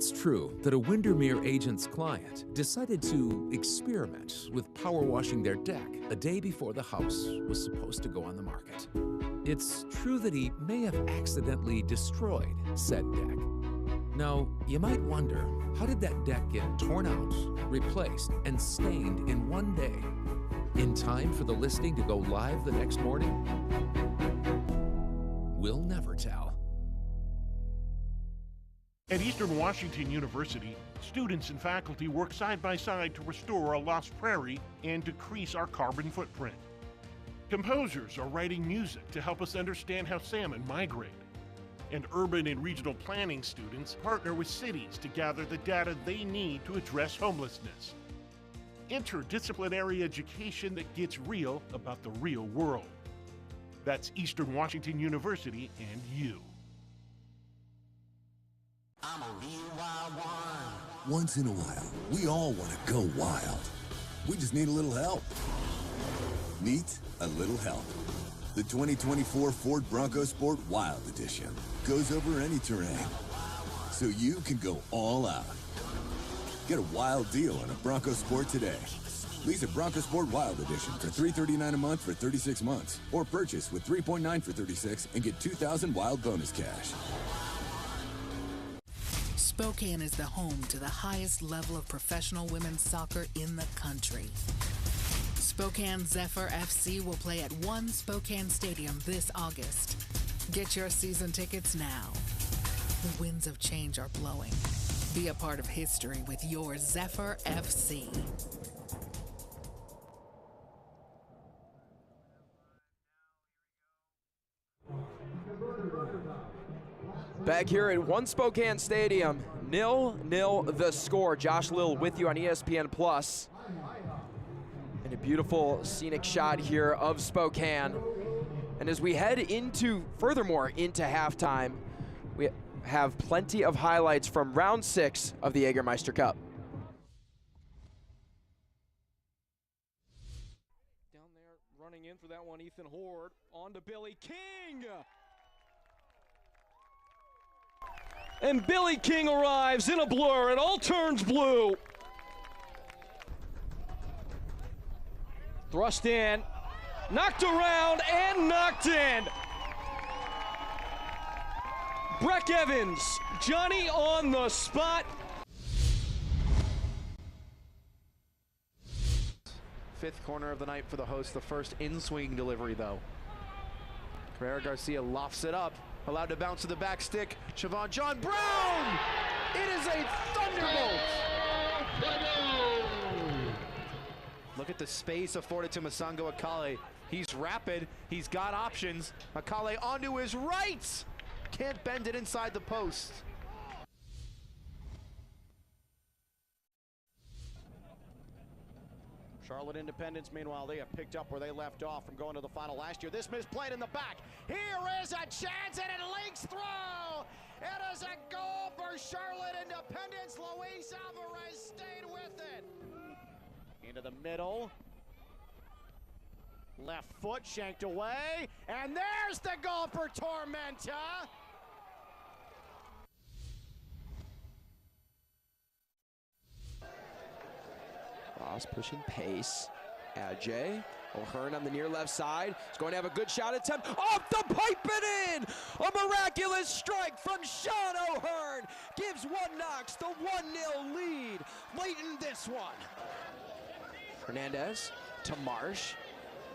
It's true that a Windermere agent's client decided to experiment with power washing their deck a day before the house was supposed to go on the market. It's true that he may have accidentally destroyed said deck. Now, you might wonder, how did that deck get torn out, replaced, and stained in one day, in time for the listing to go live the next morning? We'll never tell. At Eastern Washington University, students and faculty work side by side to restore a lost prairie and decrease our carbon footprint. Composers are writing music to help us understand how salmon migrate. And urban and regional planning students partner with cities to gather the data they need to address homelessness. Interdisciplinary education that gets real about the real world. That's Eastern Washington University and you. I'm a real wild one. Once in a while, we all want to go wild. We just need a little help. Meet a little help. The 2024 Ford Bronco Sport Wild Edition goes over any terrain, so you can go all out. Get a wild deal on a Bronco Sport today. Lease a Bronco Sport Wild Edition for $339 a month for 36 months, or purchase with $3.9 for 36 and get $2,000 wild bonus cash. Spokane is the home to the highest level of professional women's soccer in the country. Spokane Zephyr FC will play at One Spokane Stadium this August. Get your season tickets now. The winds of change are blowing. Be a part of history with your Zephyr FC. Back here at One Spokane Stadium, 0-0 the score. Josh Lill with you on ESPN Plus. And a beautiful scenic shot here of Spokane. And as we head furthermore into halftime, we have plenty of highlights from round 6 of the Jägermeister Cup. Down there, running in for that one, Ethan Horde, on to Billy King. And Billy King arrives in a blur. It all turns blue. Thrust in, knocked around, and knocked in. Breck Evans, Johnny on the spot. Fifth corner of the night for the host, the first in-swing delivery though. Carrera Garcia lofts it up, allowed to bounce to the back stick. Siobhan John Brown! It is a thunderbolt! Look at the space afforded to Masango Akale. He's rapid, he's got options. Akale onto his right! Can't bend it inside the post. Charlotte Independence, meanwhile, they have picked up where they left off from going to the final last year. This misplayed in the back. Here is a chance, and it links through. It is a goal for Charlotte Independence. Luis Alvarez stayed with it. Into the middle. Left foot shanked away, and there's the goal for Tormenta. Ross pushing pace. Ajay O'Hearn on the near left side. He's going to have a good shot attempt. Off the pipe and in! A miraculous strike from Sean O'Hearn gives One Knox the 1-0 lead late in this one. Hernandez to Marsh.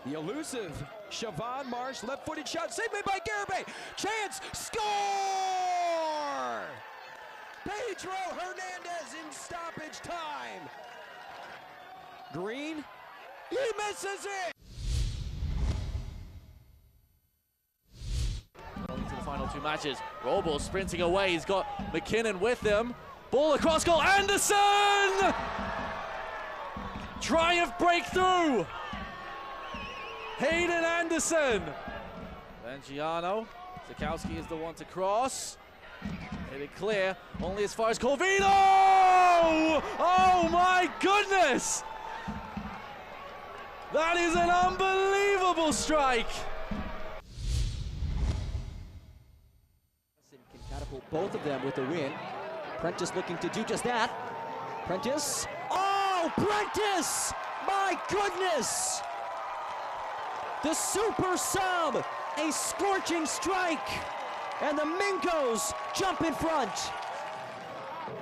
The elusive Siobhan Marsh, left-footed shot, saved by Garibay. Chance, score! Pedro Hernandez in stoppage time. Green, he misses it! Going into the final two matches. Robo sprinting away, he's got McKinnon with him. Ball across goal, Anderson! Triumph breakthrough! Hayden Anderson! Then Giano, Zakowski is the one to cross. Hit it clear, only as far as Corvino! Oh my goodness! That is an unbelievable strike! Can catapult both of them with the win. Prentice looking to do just that. Prentice. Oh, Prentice! My goodness! The super sub, a scorching strike, and the Minkos jump in front.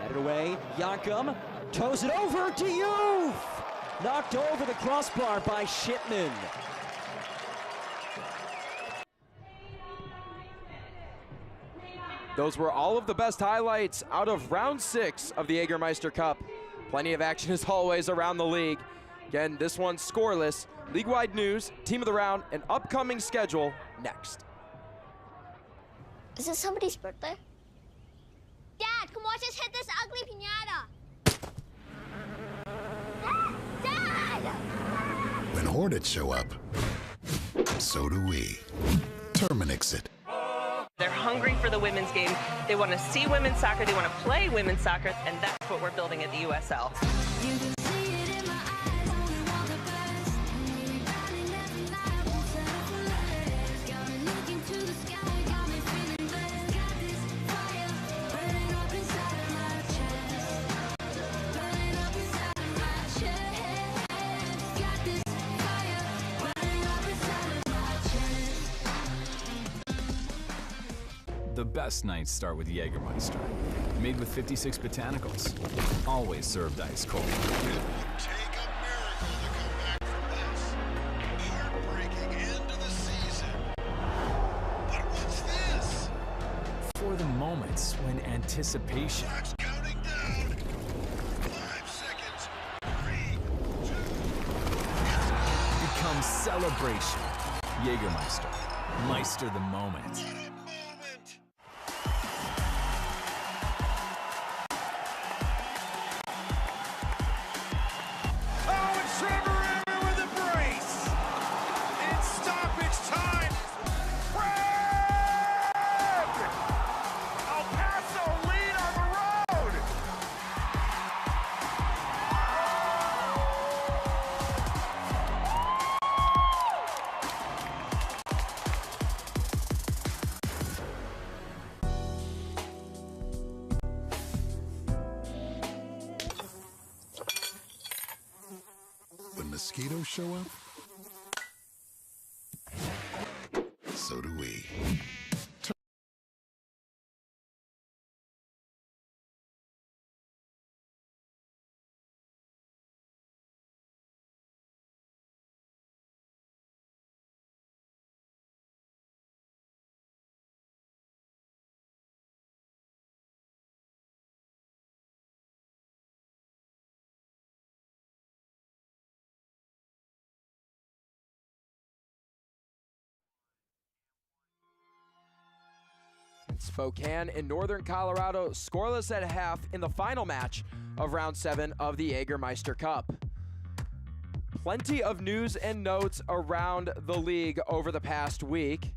Headed away, Yankum toes it over to Youth. Knocked over the crossbar by Shipman. Those were all of the best highlights out of round 6 of the Jägermeister Cup. Plenty of action as always around the league. Again, this one's scoreless. League-wide news, team of the round, and upcoming schedule next. Is it somebody's birthday? Dad, come watch us hit this ugly piñata. Dad! When Hornets show up, so do we. Terminix it. They're hungry for the women's game. They want to see women's soccer. They want to play women's soccer, and that's what we're building at the USL. The best nights start with Jägermeister. Made with 56 botanicals. Always served ice cold. Take a miracle to come back from this. Heartbreaking end to the season. But what's this? For the moments when anticipation Clock's counting down. 5 seconds. 3, 2, becomes celebration. Jägermeister. Meister the moment. When mosquitoes show up, so do we. Spokane in northern Colorado scoreless at half in the final match of round 7 of the Jägermeister Cup. Plenty of news and notes around the league over the past week.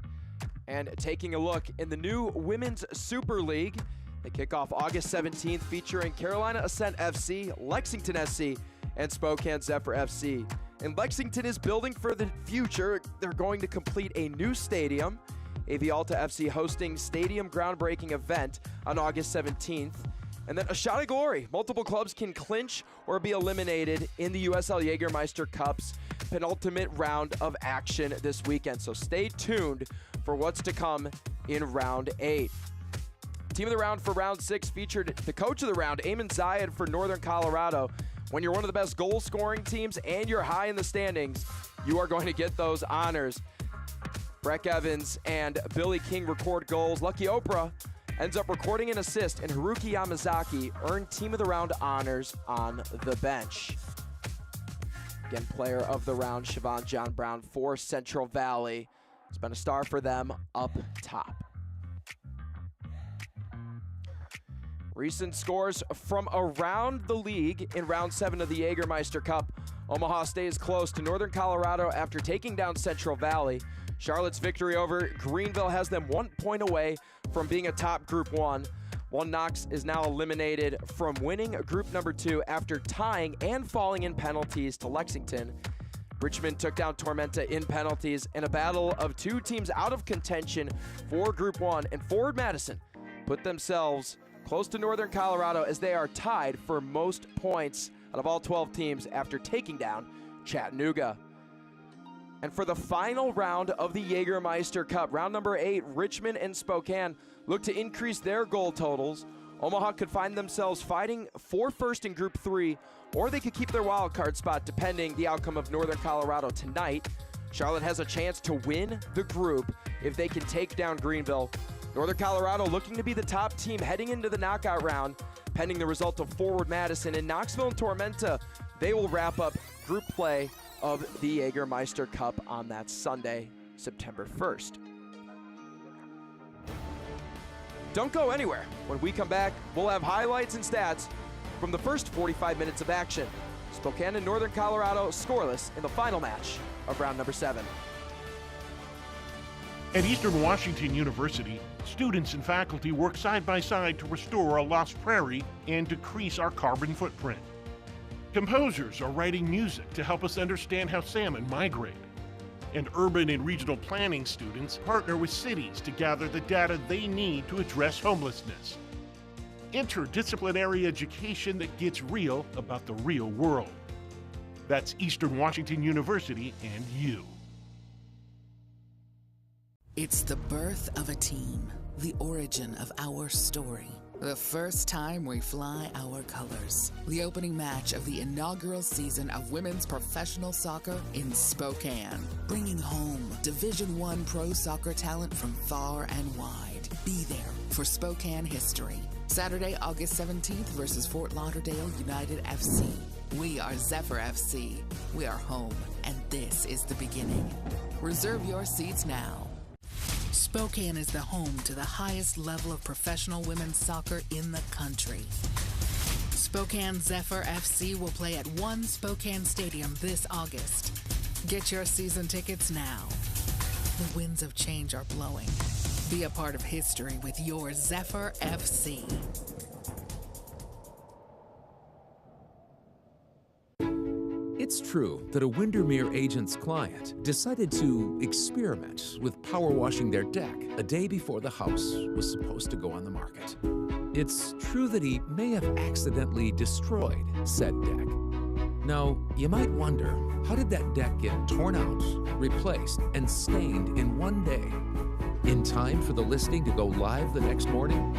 And taking a look in the new Women's Super League, they kick off August 17th featuring Carolina Ascent FC, Lexington SC, and Spokane Zephyr FC. And Lexington is building for the future. They're going to complete a new stadium. AV Alta FC hosting stadium groundbreaking event on August 17th. And then a shot of glory. Multiple clubs can clinch or be eliminated in the USL Jägermeister Cup's penultimate round of action this weekend. So stay tuned for what's to come in round 8. Team of the round for round 6 featured the coach of the round, Eamon Zayed for Northern Colorado. When you're one of the best goal scoring teams and you're high in the standings, you are going to get those honors. Breck Evans and Billy King record goals. Lucky Oprah ends up recording an assist, and Haruki Yamazaki earned Team of the Round honors on the bench. Again, player of the round, Siobhan John Brown for Central Valley. It's been a star for them up top. Recent scores from around the league in round 7 of the Jägermeister Cup. Omaha stays close to Northern Colorado after taking down Central Valley. Charlotte's victory over Greenville has them 1 point away from being a top Group 1, while Knox is now eliminated from winning Group number 2 after tying and falling in penalties to Lexington. Richmond took down Tormenta in penalties in a battle of 2 teams out of contention for Group 1, and Forward Madison put themselves close to Northern Colorado as they are tied for most points out of all 12 teams after taking down Chattanooga. And for the final round of the Jägermeister Cup, round number 8, Richmond and Spokane look to increase their goal totals. Omaha could find themselves fighting for first in Group 3, or they could keep their wild card spot depending the outcome of Northern Colorado tonight. Charlotte has a chance to win the group if they can take down Greenville. Northern Colorado looking to be the top team heading into the knockout round, pending the result of Forward Madison. And Knoxville and Tormenta, they will wrap up group play of the Jägermeister Cup on that Sunday, September 1st. Don't go anywhere. When we come back, we'll have highlights and stats from the first 45 minutes of action. Spokane and Northern Colorado scoreless in the final match of round number 7. At Eastern Washington University, students and faculty work side by side to restore a lost prairie and decrease our carbon footprint. Composers are writing music to help us understand how salmon migrate. And urban and regional planning students partner with cities to gather the data they need to address homelessness. Interdisciplinary education that gets real about the real world. That's Eastern Washington University and you. It's the birth of a team, the origin of our story. The first time we fly our colors. The opening match of the inaugural season of women's professional soccer in Spokane. Bringing home Division I pro soccer talent from far and wide. Be there for Spokane history. Saturday, August 17th versus Fort Lauderdale United FC. We are Zephyr FC. We are home, and this is the beginning. Reserve your seats now. Spokane is the home to the highest level of professional women's soccer in the country. Spokane Zephyr FC will play at One Spokane Stadium this August. Get your season tickets now. The winds of change are blowing. Be a part of history with your Zephyr FC. It's true that a Windermere agent's client decided to experiment with power washing their deck a day before the house was supposed to go on the market. It's true that he may have accidentally destroyed said deck. Now, you might wonder, how did that deck get torn out, replaced, and stained in one day, in time for the listing to go live the next morning?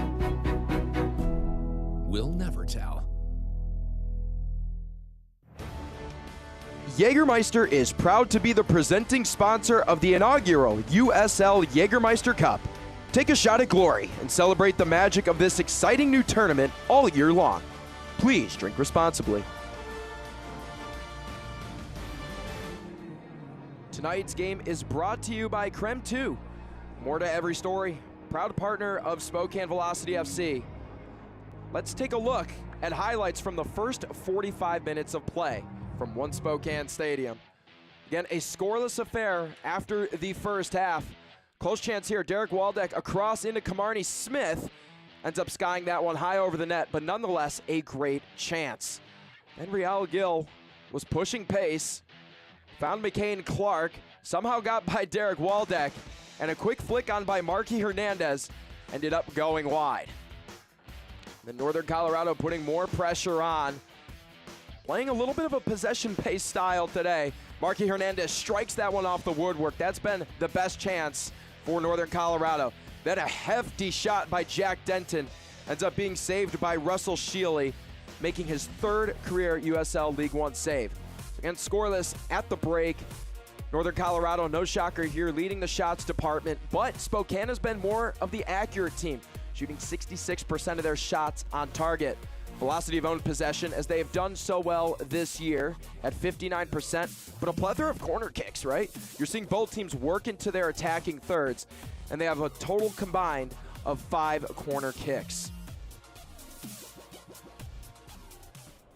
We'll never tell. Jägermeister is proud to be the presenting sponsor of the inaugural USL Jägermeister Cup. Take a shot at glory and celebrate the magic of this exciting new tournament all year long. Please drink responsibly. Tonight's game is brought to you by Creme 2. More to every story, proud partner of Spokane Velocity FC. Let's take a look at highlights from the first 45 minutes of play from One Spokane Stadium. Again, a scoreless affair after the first half. Close chance here, Derek Waldeck across into Kamarni Smith. Ends up skying that one high over the net, but nonetheless a great chance. And Real Gill was pushing pace, found McCain Clark, somehow got by Derek Waldeck, and a quick flick on by Marky Hernandez ended up going wide. The Northern Colorado putting more pressure on, playing a little bit of a possession-based style today. Marky Hernandez strikes that one off the woodwork. That's been the best chance for Northern Colorado. Then a hefty shot by Jack Denton ends up being saved by Russell Shealy, making his third career USL League One save. Again, scoreless at the break. Northern Colorado, no shocker here, leading the shots department, but Spokane has been more of the accurate team, shooting 66% of their shots on target. Velocity of owned possession, as they have done so well this year at 59%, but a plethora of corner kicks, right? You're seeing both teams work into their attacking thirds, and they have a total combined of 5 corner kicks.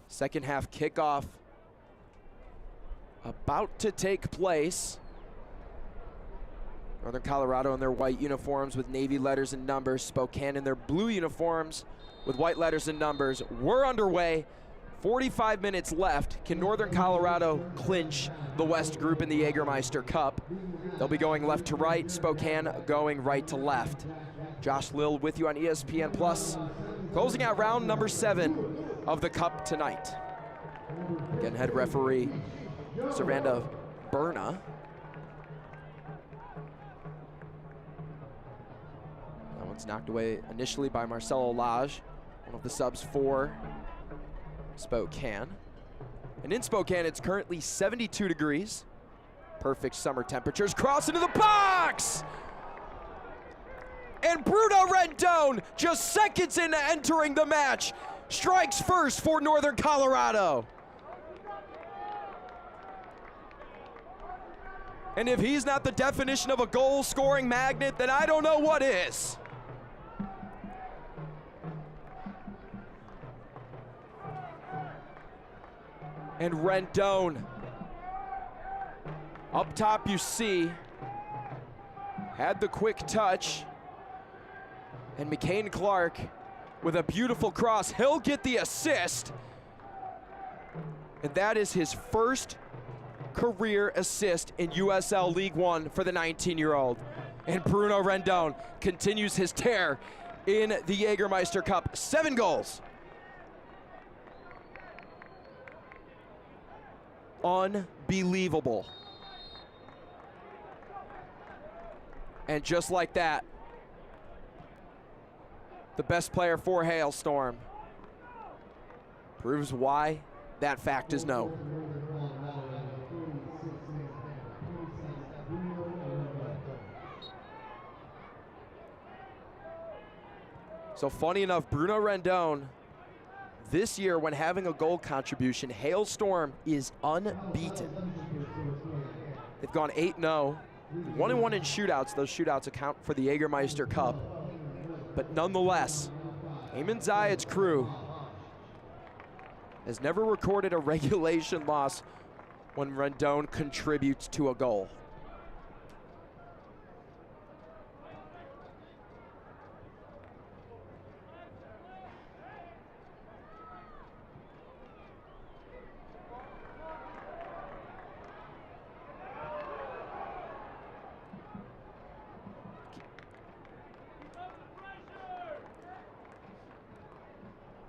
Second half kickoff about to take place. Northern Colorado in their white uniforms with navy letters and numbers. Spokane in their blue uniforms with white letters and numbers. We're underway. 45 minutes left. Can Northern Colorado clinch the West group in the Jägermeister Cup? They'll be going left to right, Spokane going right to left. Josh Lill with you on ESPN Plus. Closing out round number 7 of the Cup tonight. Again, head referee Servanda Berna. That one's knocked away initially by Marcelo Lage, one of the subs for Spokane. And in Spokane, it's currently 72 degrees. Perfect summer temperatures. Cross into the box! And Bruno Rendon, just seconds into entering the match, strikes first for Northern Colorado. And if he's not the definition of a goal-scoring magnet, then I don't know what is. And Rendon, up top you see, had the quick touch. And McCain Clark with a beautiful cross. He'll get the assist. And that is his first career assist in USL League One for the 19-year-old. And Bruno Rendon continues his tear in the Jägermeister Cup. 7 goals. Unbelievable. And just like that, the best player for Hailstorm proves why that fact is known. So funny enough, Bruno Rendon, this year when having a goal contribution, Hailstorm is unbeaten. They've gone 8-0, 1-1 in shootouts. Those shootouts account for the Jägermeister Cup. But nonetheless, Eamon Zayed's crew has never recorded a regulation loss when Rendon contributes to a goal.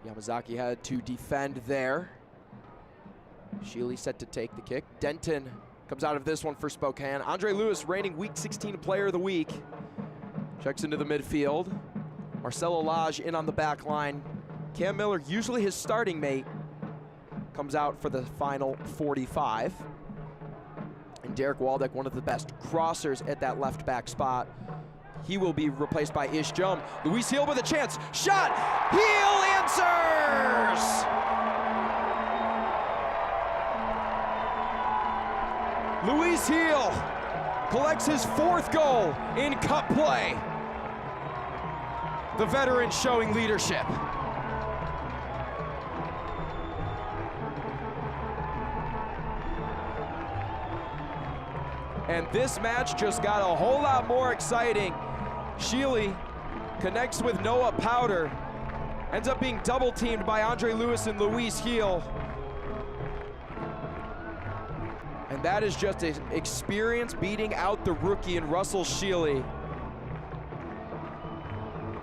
Yamazaki had to defend there. Sheely set to take the kick. Denton comes out of this one for Spokane. Andre Lewis, reigning Week 16 Player of the Week, checks into the midfield. Marcelo Lage in on the back line. Cam Miller, usually his starting mate, comes out for the final 45. And Derek Waldeck, one of the best crossers at that left back spot. He will be replaced by Ish Jum. Luis Heel with a chance. Shot! Heel answers! Luis Heel collects his 4th goal in Cup play. The veteran showing leadership. And this match just got a whole lot more exciting. Sheely connects with Noah Powder, ends up being double teamed by Andre Lewis and Luis Heel. And that is just an experience beating out the rookie in Russell Sheely.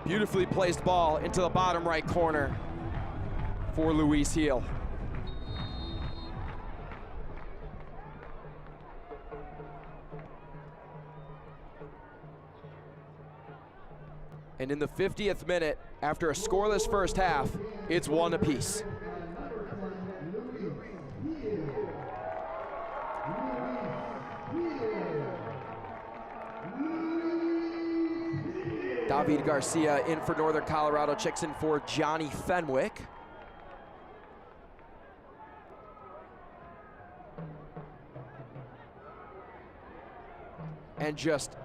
Beautifully placed ball into the bottom right corner for Luis Heel. And in the 50th minute, after a scoreless first half, it's 1 apiece. David Garcia in for Northern Colorado, checks in for Johnny Fenwick. And just,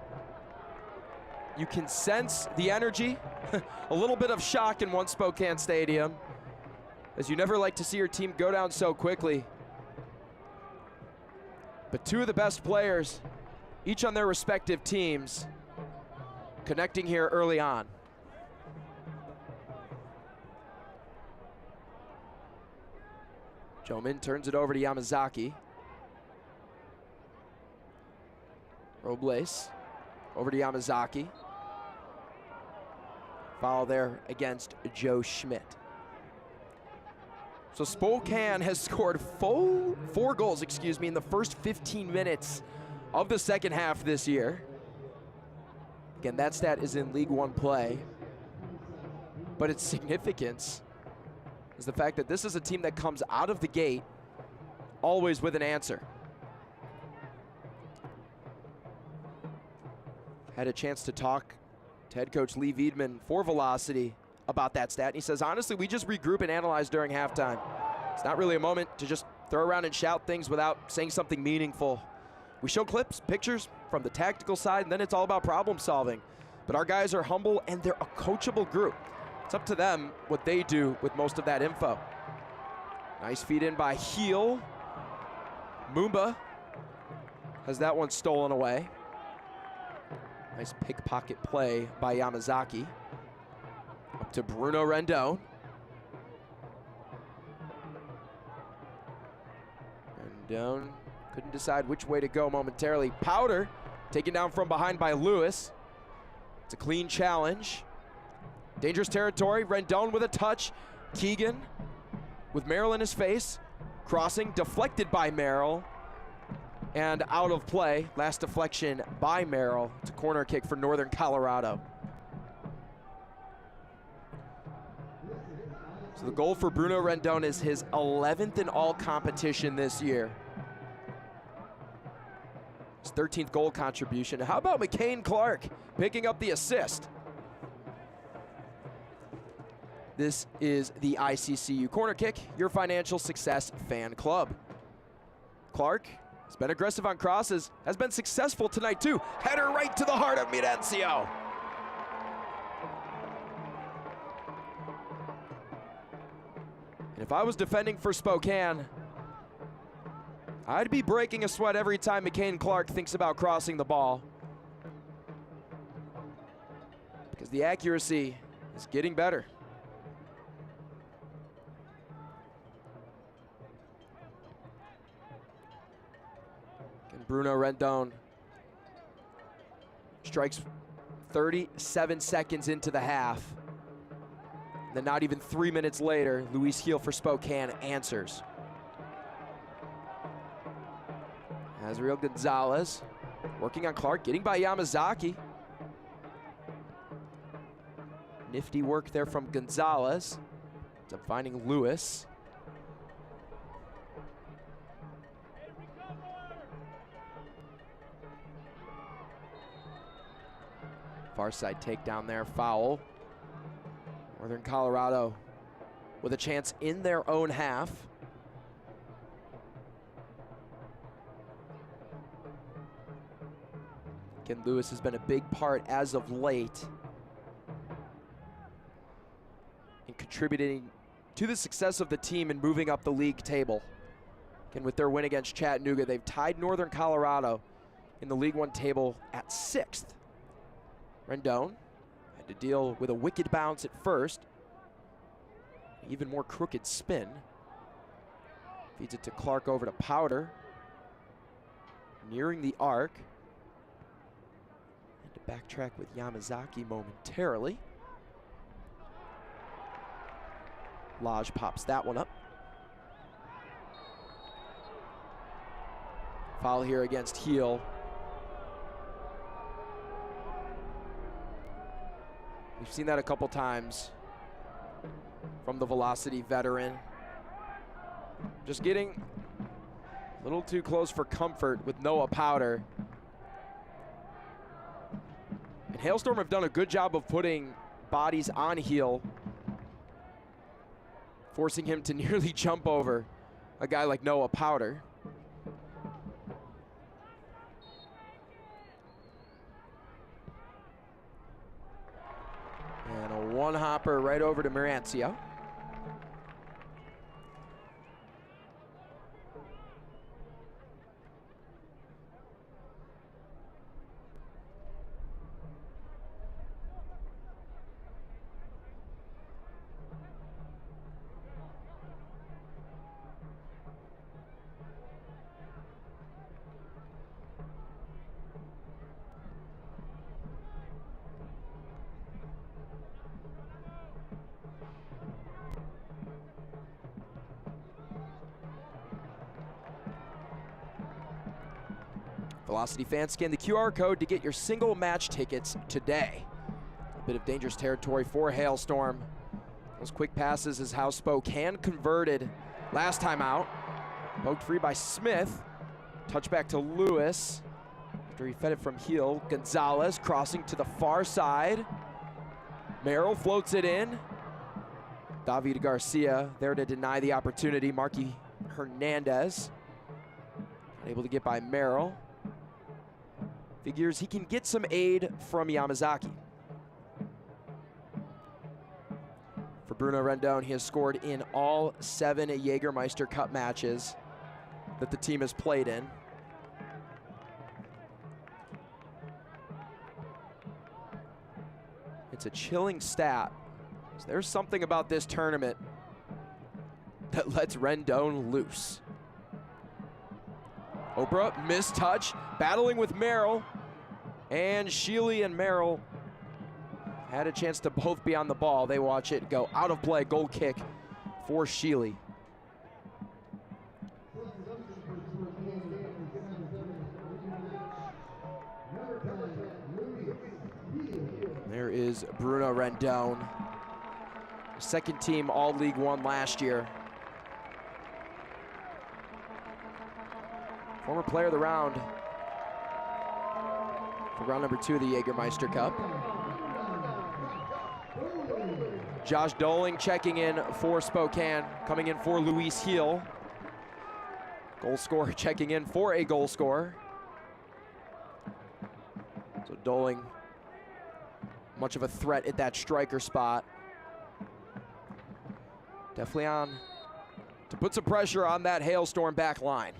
you can sense the energy, a little bit of shock in one Spokane stadium, as you never like to see your team go down so quickly. But 2 of the best players, each on their respective teams, connecting here early on. Joe Min turns it over to Yamazaki. Robles over to Yamazaki. Foul there against Joe Schmidt. So Spokane has scored four goals, in the first 15 minutes of the second half this year. Again, that stat is in League One play, but its significance is the fact that this is a team that comes out of the gate always with an answer. Had a chance to talk to head coach Lee Wiedemann for Velocity about that stat, and he says, honestly, we just regroup and analyze during halftime. It's not really a moment to just throw around and shout things without saying something meaningful. We show clips, pictures from the tactical side, and then it's all about problem solving. But our guys are humble and they're a coachable group. It's up to them what they do with most of that info. Nice feed in by Heel. Mumba has that one stolen away. Nice pickpocket play by Yamazaki. Up to Bruno Rendon. Rendon couldn't decide which way to go momentarily. Powder taken down from behind by Lewis. It's a clean challenge. Dangerous territory. Rendon with a touch. Keegan with Merrill in his face. Crossing deflected by Merrill. And out of play. Last deflection by Merrill. It's a corner kick for Northern Colorado. So the goal for Bruno Rendon is his 11th in all competition this year. His 13th goal contribution. How about McCain Clark picking up the assist? This is the ICCU Corner Kick, your financial success fan club. Clark has been aggressive on crosses, has been successful tonight too. Header right to the heart of Mirencio. And if I was defending for Spokane, I'd be breaking a sweat every time McCain Clark thinks about crossing the ball. Because the accuracy is getting better. And Bruno Rendon strikes 37 seconds into the half. Then not even 3 minutes later, Luis Heel for Spokane answers. Azriel Gonzalez working on Clark, getting by Yamazaki. Nifty work there from Gonzalez. Ends up finding Lewis. Far side takedown there, foul. Northern Colorado with a chance in their own half. Again, Lewis has been a big part as of late in contributing to the success of the team and moving up the league table. Again, with their win against Chattanooga, they've tied Northern Colorado in the League One table at 6th. Rendon to deal with a wicked bounce at first. Even more crooked spin. Feeds it to Clark over to Powder. Nearing the arc. And to backtrack with Yamazaki momentarily. Lodge pops that one up. Foul here against Heel. We've seen that a couple times from the Velocity veteran. Just getting a little too close for comfort with Noah Powder. And Hailstorm have done a good job of putting bodies on Heel, forcing him to nearly jump over a guy like Noah Powder. And a one-hopper right over to Mirancio. Velocity fans, scan the QR code to get your single match tickets today. A bit of dangerous territory for Hailstorm. Those quick passes is how Spokane converted last time out. Poked free by Smith. Touchback to Lewis. After he fed it from heel, Gonzalez crossing to the far side. Merrill floats it in. David Garcia there to deny the opportunity. Marky Hernandez able to get by Merrill. Figures he can get some aid from Yamazaki. For Bruno Rendon, he has scored in all 7 Jägermeister Cup matches that the team has played in. It's a chilling stat. So there's something about this tournament that lets Rendon loose. Oprah, missed touch, battling with Merrill. And Sheely and Merrill had a chance to both be on the ball. They watch it go out of play, goal kick for Sheely. There is Bruno Rendon, second team All League One last year. Former player of the round for round number 2 of the Jägermeister Cup. Josh Doling checking in for Spokane, coming in for Luis Heel. Goal scorer checking in for a goal scorer. So Doling, much of a threat at that striker spot. Definitely on to put some pressure on that Hailstorm back line.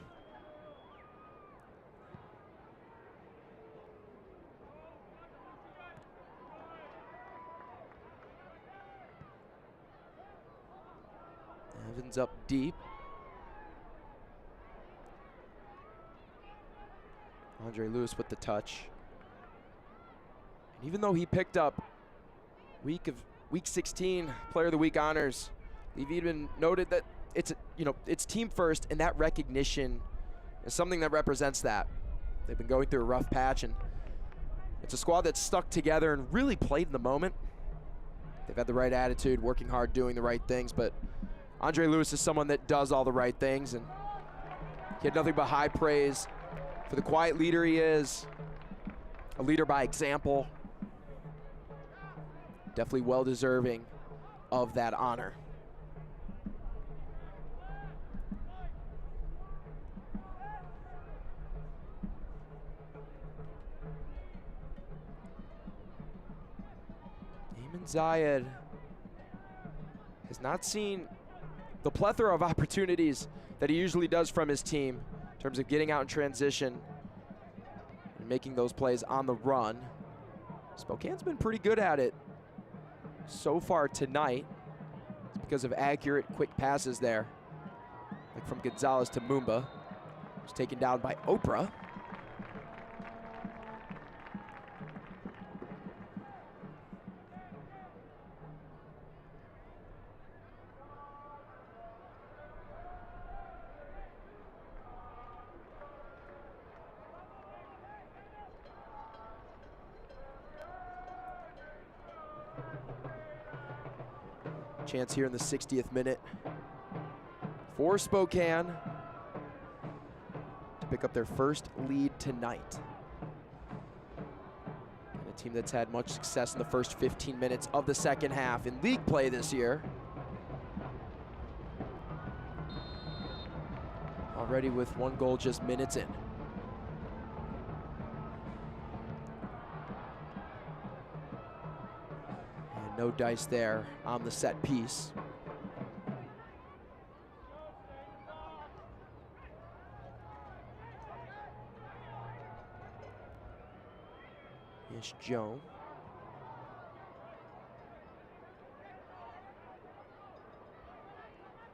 Evans up deep. Andre Lewis with the touch. And even though he picked up week 16 Player of the Week honors, Lee Wiedemann noted that it's team first, and that recognition is something that represents that. They've been going through a rough patch, and it's a squad that's stuck together and really played in the moment. They've had the right attitude, working hard, doing the right things, but Andre Lewis is someone that does all the right things, and he had nothing but high praise for the quiet leader he is, a leader by example. Definitely well deserving of that honor. Eamon Zayed has not seen the plethora of opportunities that he usually does from his team in terms of getting out in transition and making those plays on the run. Spokane's been pretty good at it so far tonight. It's because of accurate, quick passes there, like from Gonzalez to Mumba, who's taken down by Oprah. Chance here in the 60th minute for Spokane to pick up their first lead tonight. And a team that's had much success in the first 15 minutes of the second half in league play this year. Already with 1 goal just minutes in. No dice there on the set piece. Here's Joe.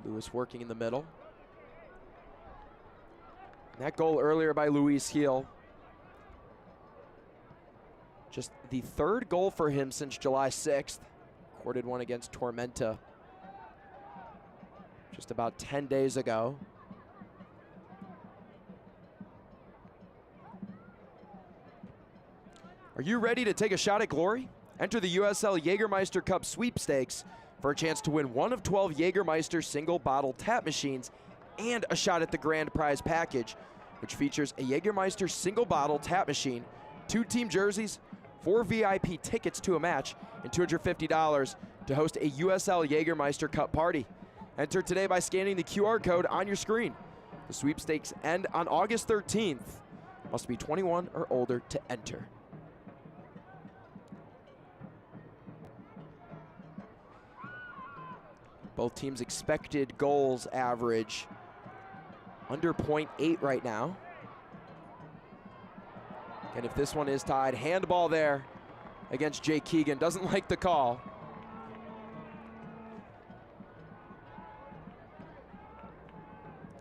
Lewis working in the middle. And that goal earlier by Luis Heel. Just the 3rd goal for him since July 6th. Recorded one against Tormenta just about 10 days ago. Are you ready to take a shot at glory? Enter the USL Jägermeister Cup sweepstakes for a chance to win one of 12 Jägermeister single bottle tap machines and a shot at the grand prize package, which features a Jägermeister single bottle tap machine, 2 team jerseys, 4 VIP tickets to a match, and $250 to host a USL Jägermeister Cup party. Enter today by scanning the QR code on your screen. The sweepstakes end on August 13th. Must be 21 or older to enter. Both teams' expected goals average under 0.8 right now. And if this one is tied, handball there against Jake Keegan. Doesn't like the call.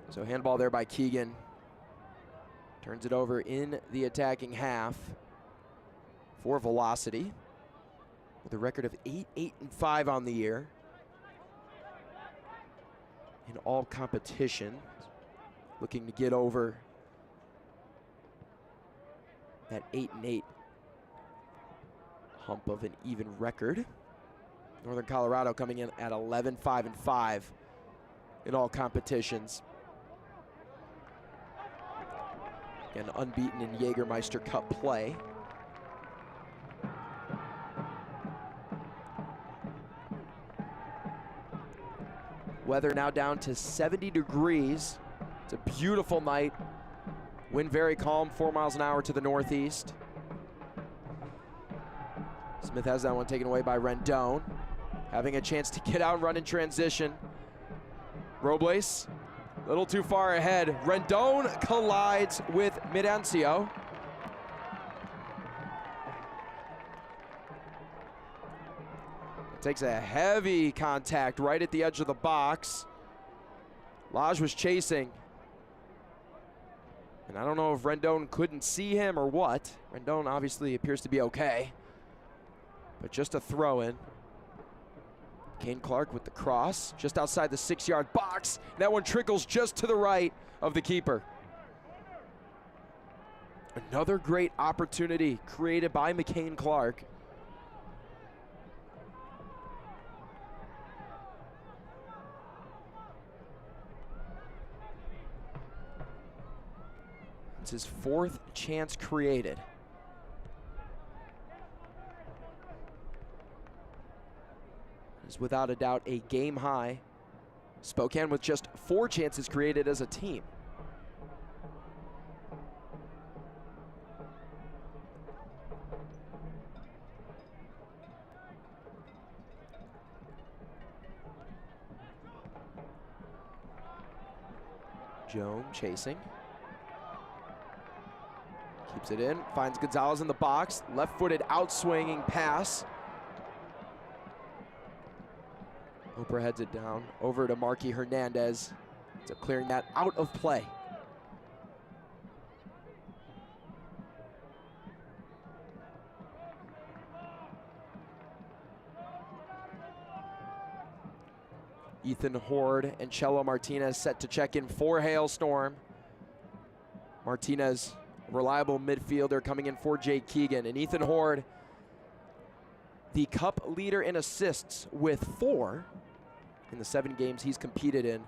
So handball there by Keegan. Turns it over in the attacking half for Velocity with a record of 8-8-5 on the year in all competitions. Looking to get over that 8-8 hump of an even record. Northern Colorado coming in at 11-5-5 in all competitions. And unbeaten in Jägermeister Cup play. Weather now down to 70 degrees. It's a beautiful night. Wind very calm, 4 miles an hour to the northeast. Smith has that one taken away by Rendon. Having a chance to get out and run in transition. Robles, a little too far ahead. Rendon collides with Midancio. Takes a heavy contact right at the edge of the box. Lage was chasing. And I don't know if Rendon couldn't see him or what. Rendon obviously appears to be okay. But just a throw in. Kane Clark with the cross, just outside the 6-yard box. That one trickles just to the right of the keeper. Another great opportunity created by McCain Clark. It's his 4th chance created. Is without a doubt a game high. Spokane with just 4 chances created as a team. Joan chasing. Keeps it in, finds Gonzalez in the box. Left-footed outswinging pass. Oprah heads it down over to Marky Hernandez. So clearing that out of play. Ethan Horde and Cello Martinez set to check in for Hailstorm. Martinez, reliable midfielder, coming in for Jake Keegan. And Ethan Horde, the cup leader in assists with 4 in the 7 games he's competed in,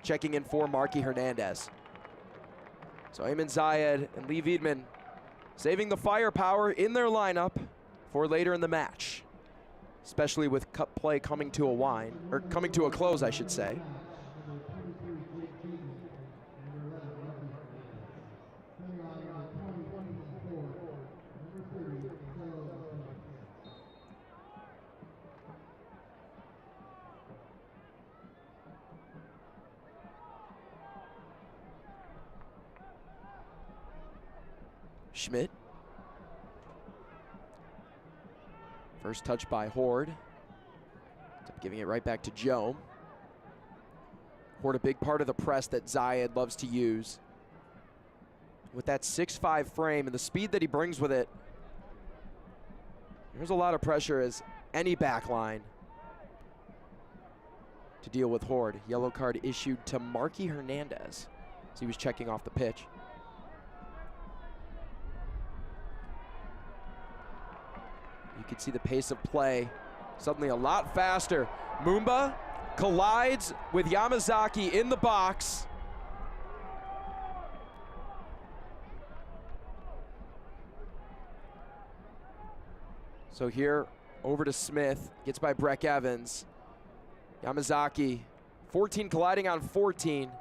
checking in for Marky Hernandez. So Ayman Zayed and Lee Wiedman saving the firepower in their lineup for later in the match, especially with cup play coming to a close, I should say. Schmidt. First touch by Horde. Giving it right back to Joe. Horde, a big part of the press that Zayed loves to use. With that 6'5" frame and the speed that he brings with it, there's a lot of pressure as any back line to deal with Horde. Yellow card issued to Marky Hernandez as he was checking off the pitch. You can see the pace of play suddenly a lot faster. Mumba collides with Yamazaki in the box. So here, over to Smith, gets by Breck Evans. Yamazaki, 14 colliding on 14.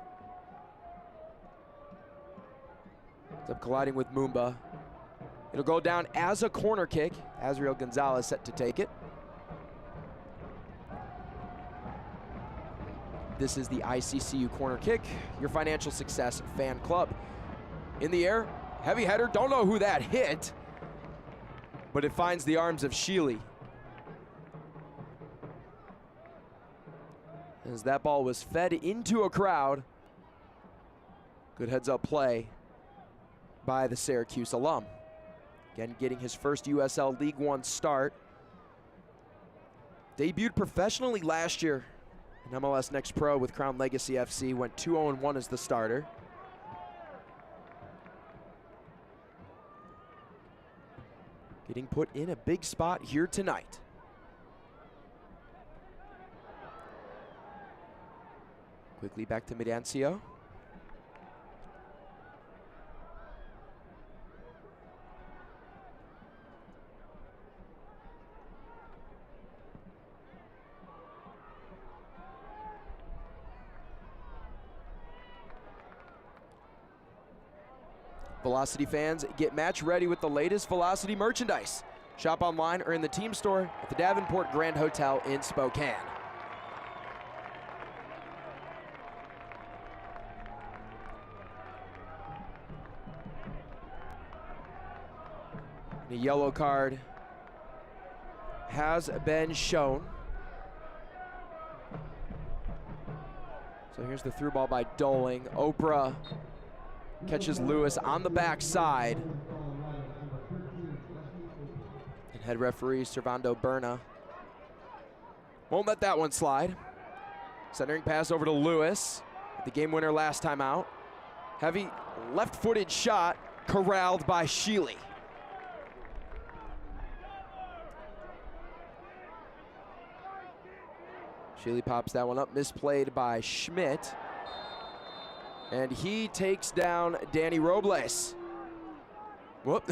Ends up colliding with Mumba. It'll go down as a corner kick. Azriel Gonzalez set to take it. This is the ICCU corner kick, your financial success fan club. In the air, heavy header, don't know who that hit, but it finds the arms of Sheely. As that ball was fed into a crowd. Good heads up play by the Syracuse alum. Again, getting his first USL League One start. Debuted professionally last year in MLS Next Pro with Crown Legacy FC, went 2-0-1 as the starter. Getting put in a big spot here tonight. Quickly back to Midancio. Velocity fans, get match ready with the latest Velocity merchandise. Shop online or in the team store at the Davenport Grand Hotel in Spokane. The yellow card has been shown. So here's the through ball by Doling. Oprah catches Lewis on the backside. And head referee Servando Berna won't let that one slide. Centering pass over to Lewis, the game winner last time out. Heavy left-footed shot corralled by Sheely. Sheely pops that one up, misplayed by Schmidt. And he takes down Danny Robles. Whoop.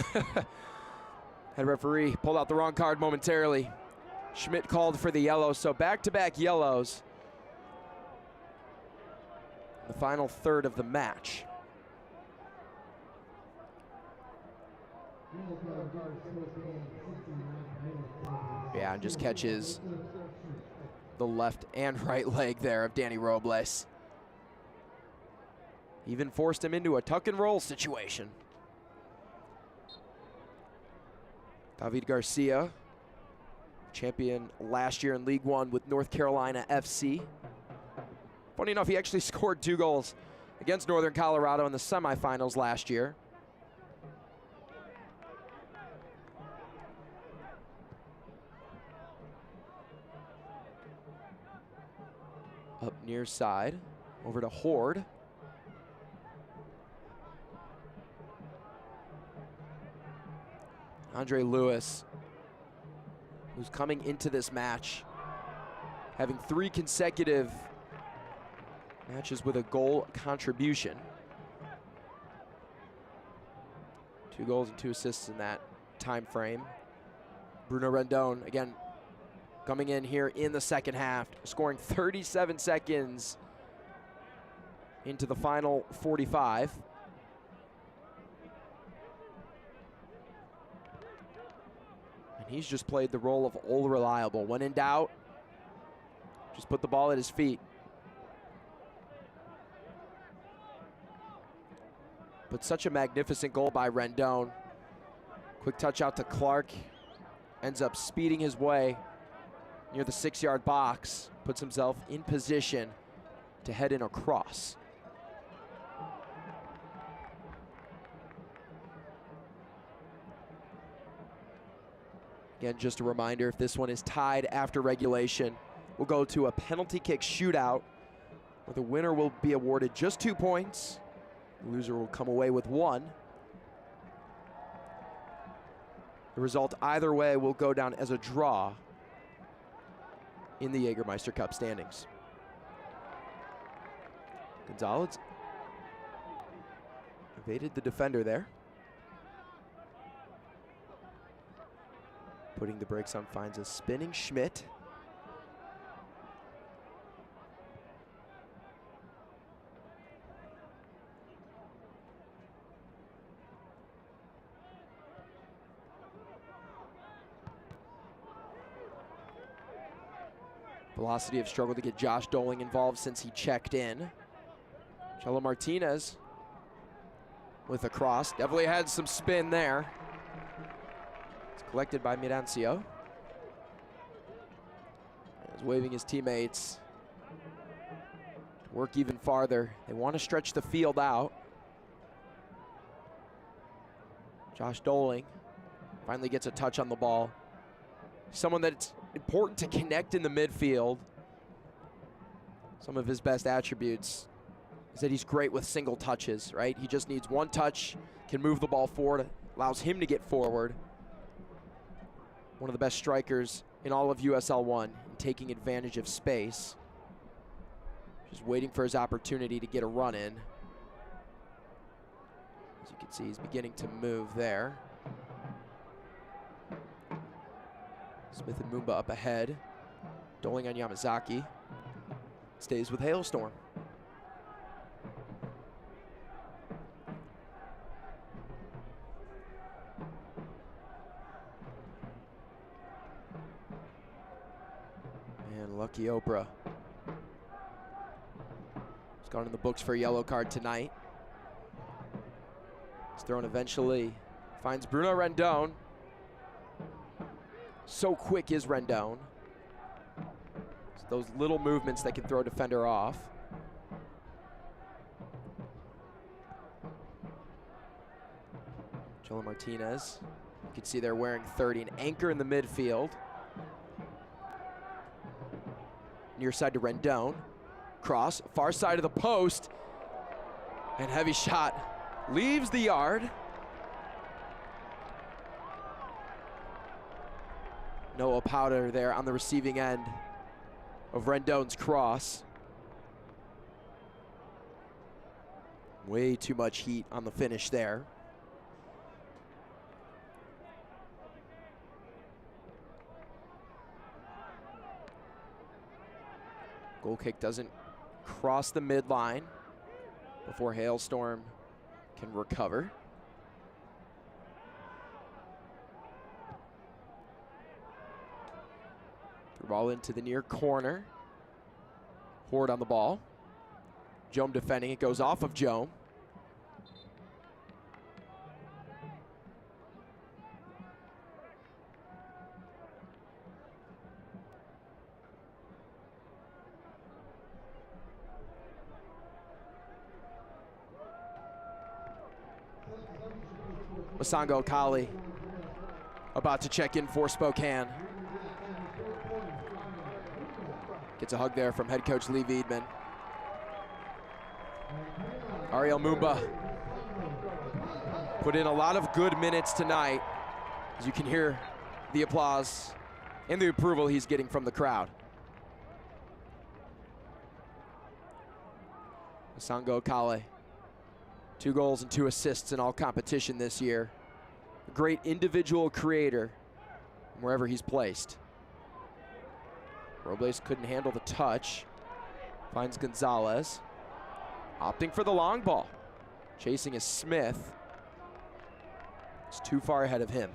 Head referee pulled out the wrong card momentarily. Schmidt called for the yellow, so back-to-back yellows. The final third of the match. Yeah, and just catches the left and right leg there of Danny Robles. Even forced him into a tuck and roll situation. David Garcia, champion last year in League One with North Carolina FC. Funny enough, he actually scored 2 goals against Northern Colorado in the semifinals last year. Up near side, over to Horde. Andre Lewis, who's coming into this match, having 3 consecutive matches with a goal contribution. 2 goals and 2 assists in that time frame. Bruno Rendon, again, coming in here in the second half, scoring 37 seconds into the final 45. And he's just played the role of all reliable. When in doubt, just put the ball at his feet. But such a magnificent goal by Rendon. Quick touch out to Clark. Ends up speeding his way near the 6-yard box. Puts himself in position to head in across. Again, just a reminder, if this one is tied after regulation, we'll go to a penalty kick shootout where the winner will be awarded just 2 points. The loser will come away with 1. The result either way will go down as a draw in the Jägermeister Cup standings. Gonzalez evaded the defender there. Putting the brakes on, finds a spinning Schmidt. Velocity have struggled to get Josh Doling involved since he checked in. Chelo Martinez with a cross. Definitely had some spin there. It's collected by Mirancio. He's waving his teammates to work even farther. They want to stretch the field out. Josh Doling finally gets a touch on the ball. Someone that's important to connect in the midfield. Some of his best attributes is that he's great with single touches, right? He just needs one touch, can move the ball forward, allows him to get forward. One of the best strikers in all of USL One, taking advantage of space. Just waiting for his opportunity to get a run in. As you can see, he's beginning to move there. Smith and Mumba up ahead. Doling on Yamazaki. Stays with Hailstorm. And Lucky Oprah. He's gone in the books for a yellow card tonight. He's thrown eventually. Finds Bruno Rendon. So quick is Rendon. It's those little movements that can throw a defender off. Chelo Martinez. You can see they're wearing 30, an anchor in the midfield. Near side to Rendon. Cross, far side of the post. And heavy shot leaves the yard. Noah Powder there on the receiving end of Rendon's cross. Way too much heat on the finish there. Goal kick doesn't cross the midline before Hailstorm can recover. Ball into the near corner. Horde on the ball. Jome defending. It goes off of Jome. Masango Kali about to check in for Spokane. Gets a hug there from head coach Lee Wiedman. Ariel Mumba put in a lot of good minutes tonight. As you can hear the applause and the approval he's getting from the crowd. Masango Kale, 2 goals and 2 assists in all competition this year. A great individual creator wherever he's placed. Robles couldn't handle the touch. Finds Gonzalez. Opting for the long ball. Chasing is Smith. It's too far ahead of him.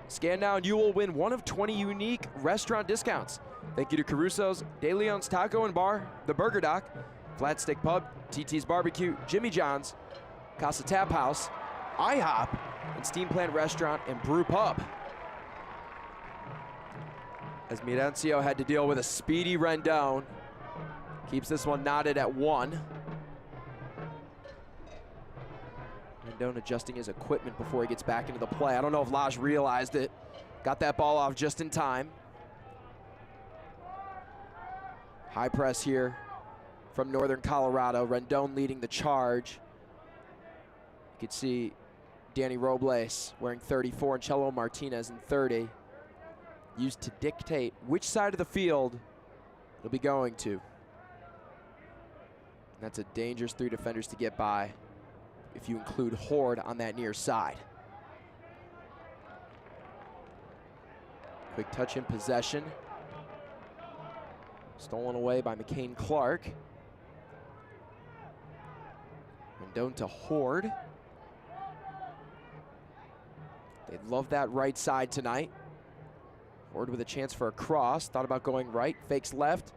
Scan now and you will win one of 20 unique restaurant discounts. Thank you to Caruso's, De Leon's Taco and Bar, The Burger Doc, Flat Stick Pub, TT's Barbecue, Jimmy John's, Casa Tap House, IHOP, and Steam Plant Restaurant and Brew Pub. As Mirancio had to deal with a speedy Rendon. Keeps this one knotted at 1. Rendon adjusting his equipment before he gets back into the play. I don't know if Laj realized it. Got that ball off just in time. High press here from Northern Colorado. Rendon leading the charge. You can see Danny Robles wearing 34 and Chelo Martinez in 30. Used to dictate which side of the field they'll be going to. That's a dangerous 3 defenders to get by if you include Horde on that near side. Quick touch in possession. Stolen away by McCain Clark. Rendon to Horde. They love that right side tonight. Horde with a chance for a cross. Thought about going right, fakes left.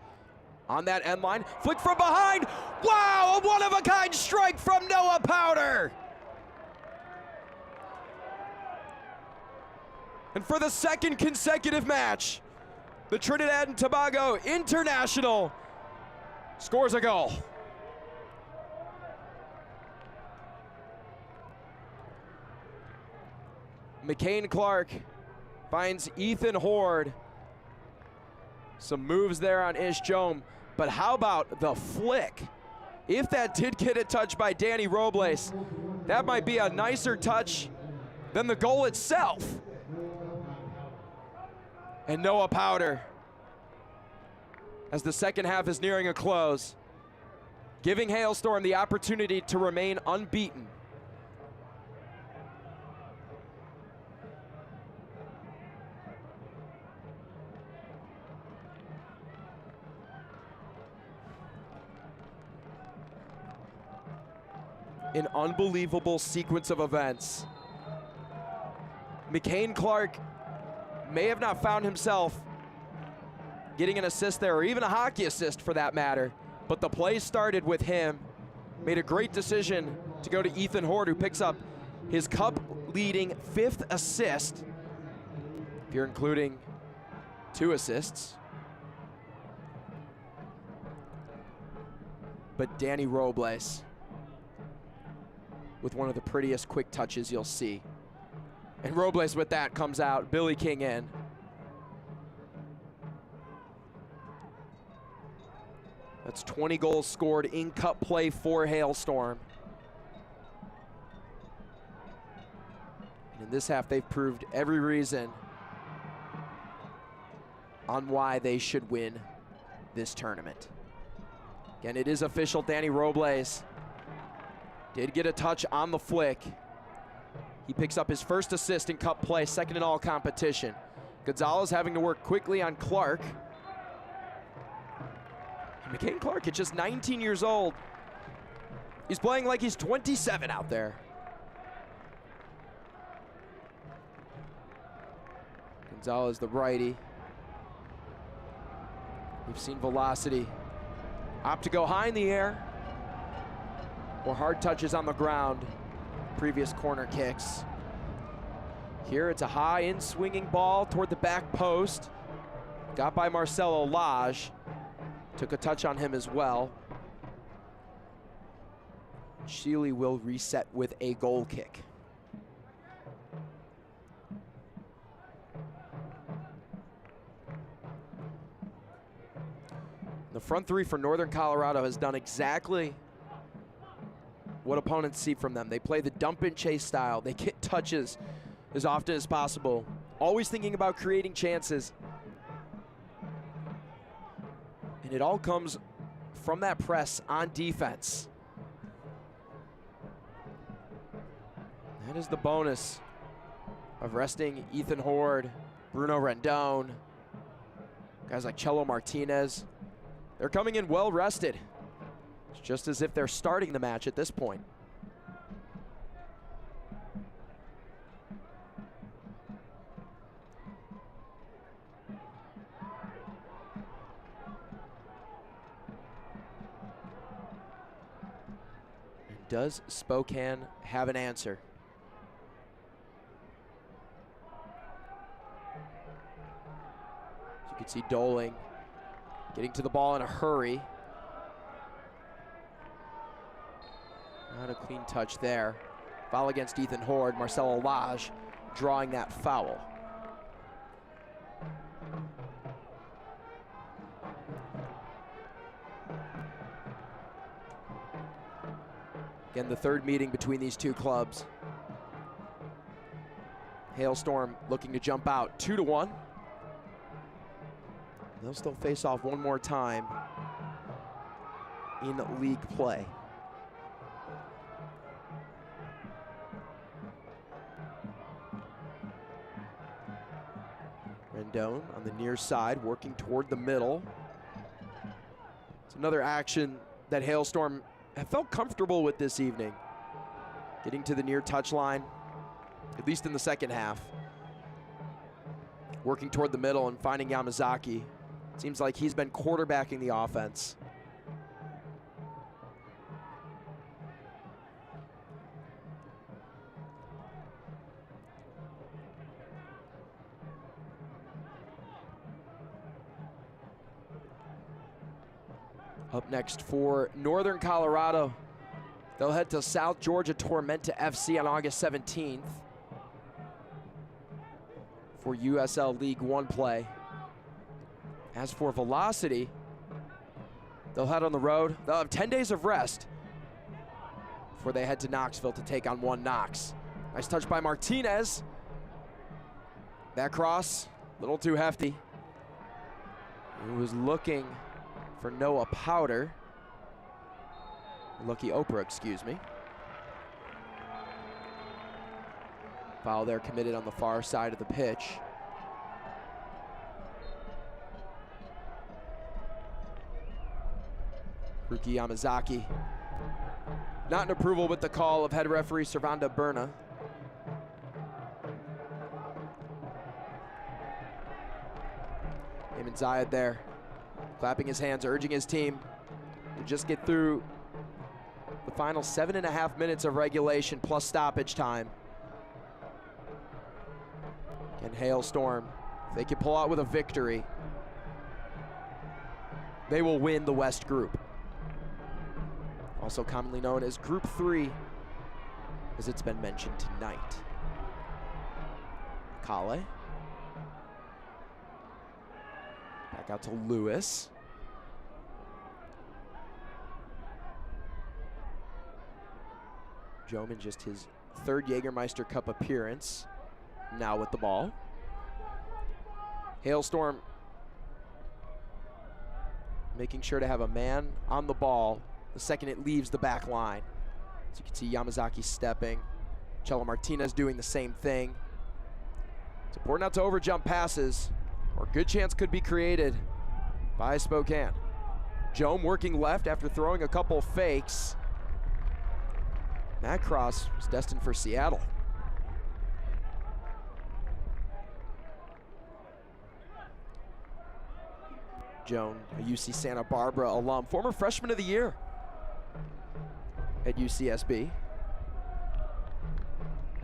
On that end line, flick from behind. Wow, a one-of-a-kind strike from Noah Powder. And for the second consecutive match, the Trinidad and Tobago International scores a goal. McCain Clark finds Ethan Horde. Some moves there on Ish Jome, but how about the flick? If that did get a touch by Danny Robles, that might be a nicer touch than the goal itself. And Noah Powder, as the second half is nearing a close, giving Hailstorm the opportunity to remain unbeaten. An unbelievable sequence of events. McCain Clark may have not found himself getting an assist there, or even a hockey assist for that matter, but the play started with him. Made a great decision to go to Ethan Horde, who picks up his cup-leading 5th assist, if you're including 2 assists. But Danny Robles with one of the prettiest quick touches you'll see. And Robles with that comes out, Billy King in. That's 20 goals scored in cup play for Hailstorm. And in this half, they've proved every reason on why they should win this tournament. Again, it is official, Danny Robles did get a touch on the flick. He picks up his first assist in cup play, second in all competition. Gonzalez having to work quickly on Clark. And McCain Clark at just 19 years old. He's playing like he's 27 out there. Gonzalez, the righty. We've seen velocity opt to go high in the air, or hard touches on the ground, previous corner kicks. Here it's a high in swinging ball toward the back post. Got by Marcelo Lage. Took a touch on him as well. Sheely will reset with a goal kick. The front 3 for Northern Colorado has done exactly what opponents see from them. They play the dump and chase style. They get touches as often as possible. Always thinking about creating chances. And it all comes from that press on defense. That is the bonus of resting Ethan Horde, Bruno Rendon, guys like Chelo Martinez. They're coming in well rested. It's just as if they're starting the match at this point. And does Spokane have an answer? As you can see, Doling getting to the ball in a hurry. Not a clean touch there. Foul against Ethan Horde, Marcelo Lage drawing that foul. Again, the third meeting between these two clubs. Hailstorm looking to jump out 2-1. They'll still face off one more time in league play. Rendon on the near side, working toward the middle. It's another action that Hailstorm have felt comfortable with this evening. Getting to the near touchline, at least in the second half. Working toward the middle and finding Yamazaki. Seems like he's been quarterbacking the offense. Up next for Northern Colorado, they'll head to South Georgia Tormenta FC on August 17th for USL League One play. As for Velocity, they'll head on the road. They'll have 10 days of rest before they head to Knoxville to take on One Knox. Nice touch by Martinez. That cross, a little too hefty. He was looking for Noah Powder. Lucky Oprah, excuse me. Foul there committed on the far side of the pitch. Ruki Yamazaki not in approval with the call of head referee Servanda Berna. Eamon Zayed there, clapping his hands, urging his team to just get through the final 7.5 minutes of regulation plus stoppage time. And Hailstorm, if they can pull out with a victory, they will win the West Group. Also commonly known as Group 3, as it's been mentioned tonight. Kale. Back out to Lewis. Joman, just his third Jägermeister Cup appearance, now with the ball. Hailstorm making sure to have a man on the ball the second it leaves the back line. So you can see Yamazaki stepping, Chelo Martinez doing the same thing. It's important not to overjump passes, or a good chance could be created by Spokane. Jome working left after throwing a couple fakes. That cross was destined for Seattle. Joan, a UC Santa Barbara alum, former freshman of the year at UCSB.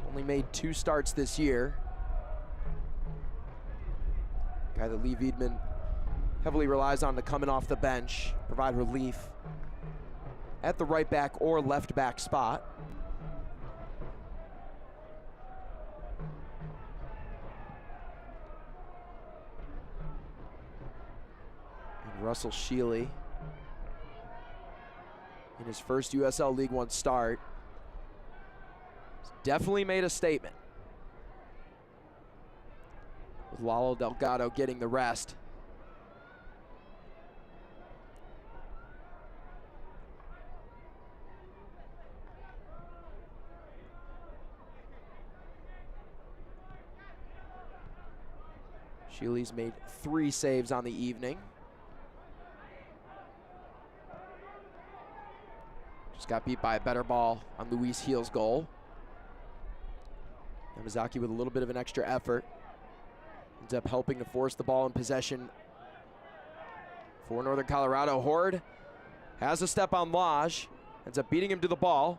Only made 2 starts this year. Guy that Lee Wiedemann heavily relies on to coming off the bench, provide relief at the right back or left back spot. And Russell Shealy, in his first USL League One start, definitely made a statement. With Lalo Delgado getting the rest. Shealy's made 3 saves on the evening. Just got beat by a better ball on Luis Heal's goal. Yamazaki with a little bit of an extra effort. Ends up helping to force the ball in possession for Northern Colorado. Horde has a step on Lage. Ends up beating him to the ball.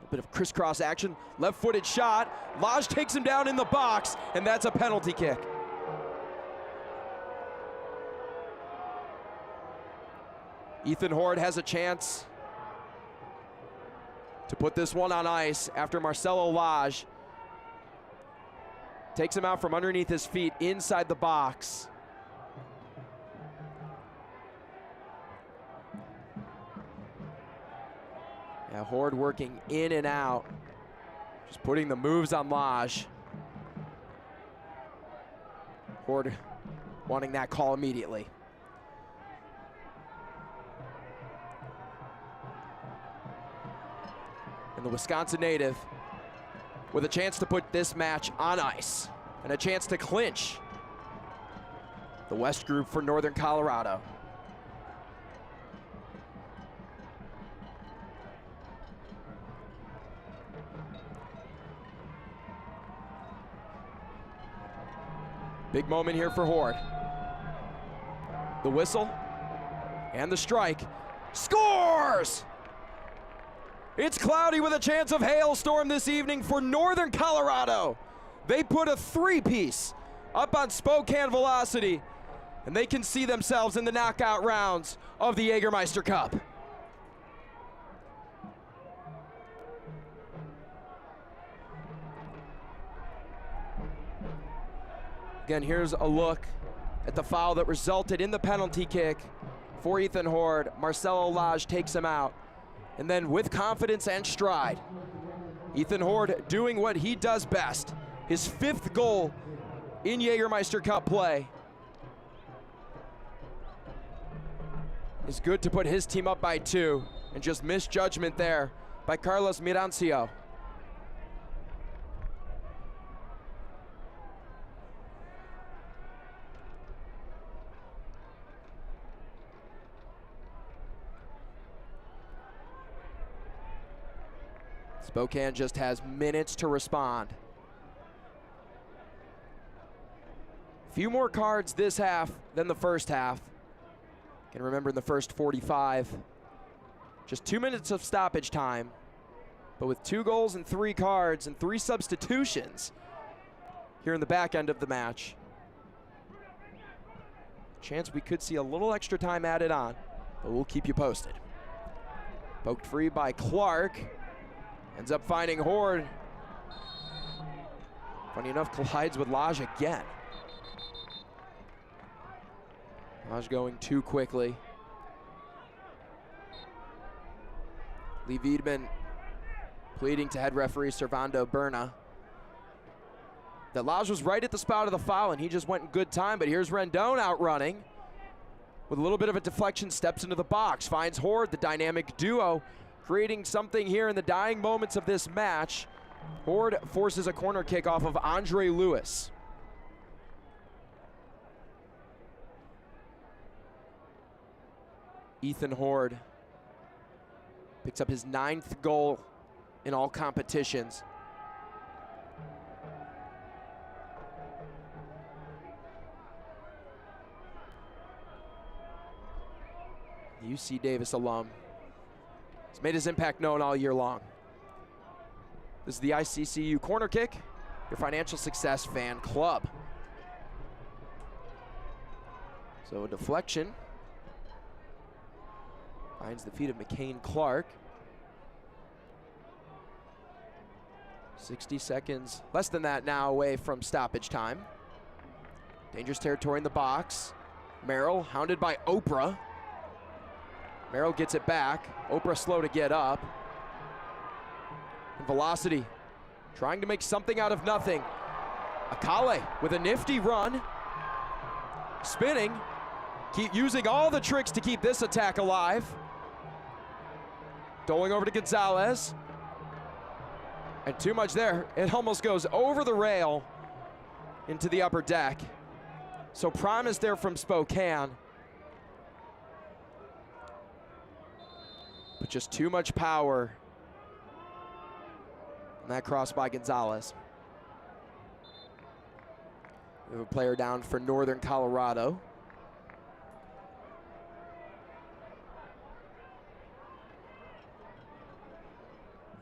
A bit of crisscross action. Left-footed shot. Lage takes him down in the box, and that's a penalty kick. Ethan Horde has a chance to put this one on ice after Marcelo Lage takes him out from underneath his feet inside the box. Yeah, Horde working in and out, just putting the moves on Lage. Horde wanting that call immediately. And the Wisconsin native with a chance to put this match on ice and a chance to clinch the West group for Northern Colorado. Big moment here for Horde. The whistle and the strike. Scores! It's Cloudy with a chance of Hailstorm this evening for Northern Colorado. They put a three-piece up on Spokane Velocity, and they can see themselves in the knockout rounds of the Jägermeister Cup. Again, here's a look at the foul that resulted in the penalty kick for Ethan Horde. Marcelo Lage takes him out. And then with confidence and stride, Ethan Horde doing what he does best. His 5th goal in Jägermeister Cup play is good to put his team up by 2, and just misjudgment there by Carlos Mirancio. Spokane just has minutes to respond. Few more cards this half than the first half. Can remember in the first 45, just 2 minutes of stoppage time, but with 2 goals and 3 cards and 3 substitutions here in the back end of the match. Chance we could see a little extra time added on, but we'll keep you posted. Poked free by Clark. Ends up finding Horde. Funny enough, collides with Lage again. Lage going too quickly. Lee Wiedemann pleading to head referee Servando Berna that Lage was right at the spot of the foul and he just went in good time, but here's Rendon outrunning with a little bit of a deflection, steps into the box, finds Horde, the dynamic duo, creating something here in the dying moments of this match. Horde forces a corner kick off of Andre Lewis. Ethan Horde picks up his 9th goal in all competitions. The UC Davis alum. He's made his impact known all year long. This is the ICCU corner kick, your financial success fan club. So a deflection finds the feet of McCain Clark. 60 seconds, less than that now away from stoppage time. Dangerous territory in the box. Merrill hounded by Oprah. Merrill gets it back. Oprah slow to get up. And Velocity trying to make something out of nothing. Akale with a nifty run. Spinning. Keep using all the tricks to keep this attack alive. Doling over to Gonzalez. And too much there. It almost goes over the rail into the upper deck. So promise there from Spokane. But just too much power. And that cross by Gonzalez. We have a player down for Northern Colorado.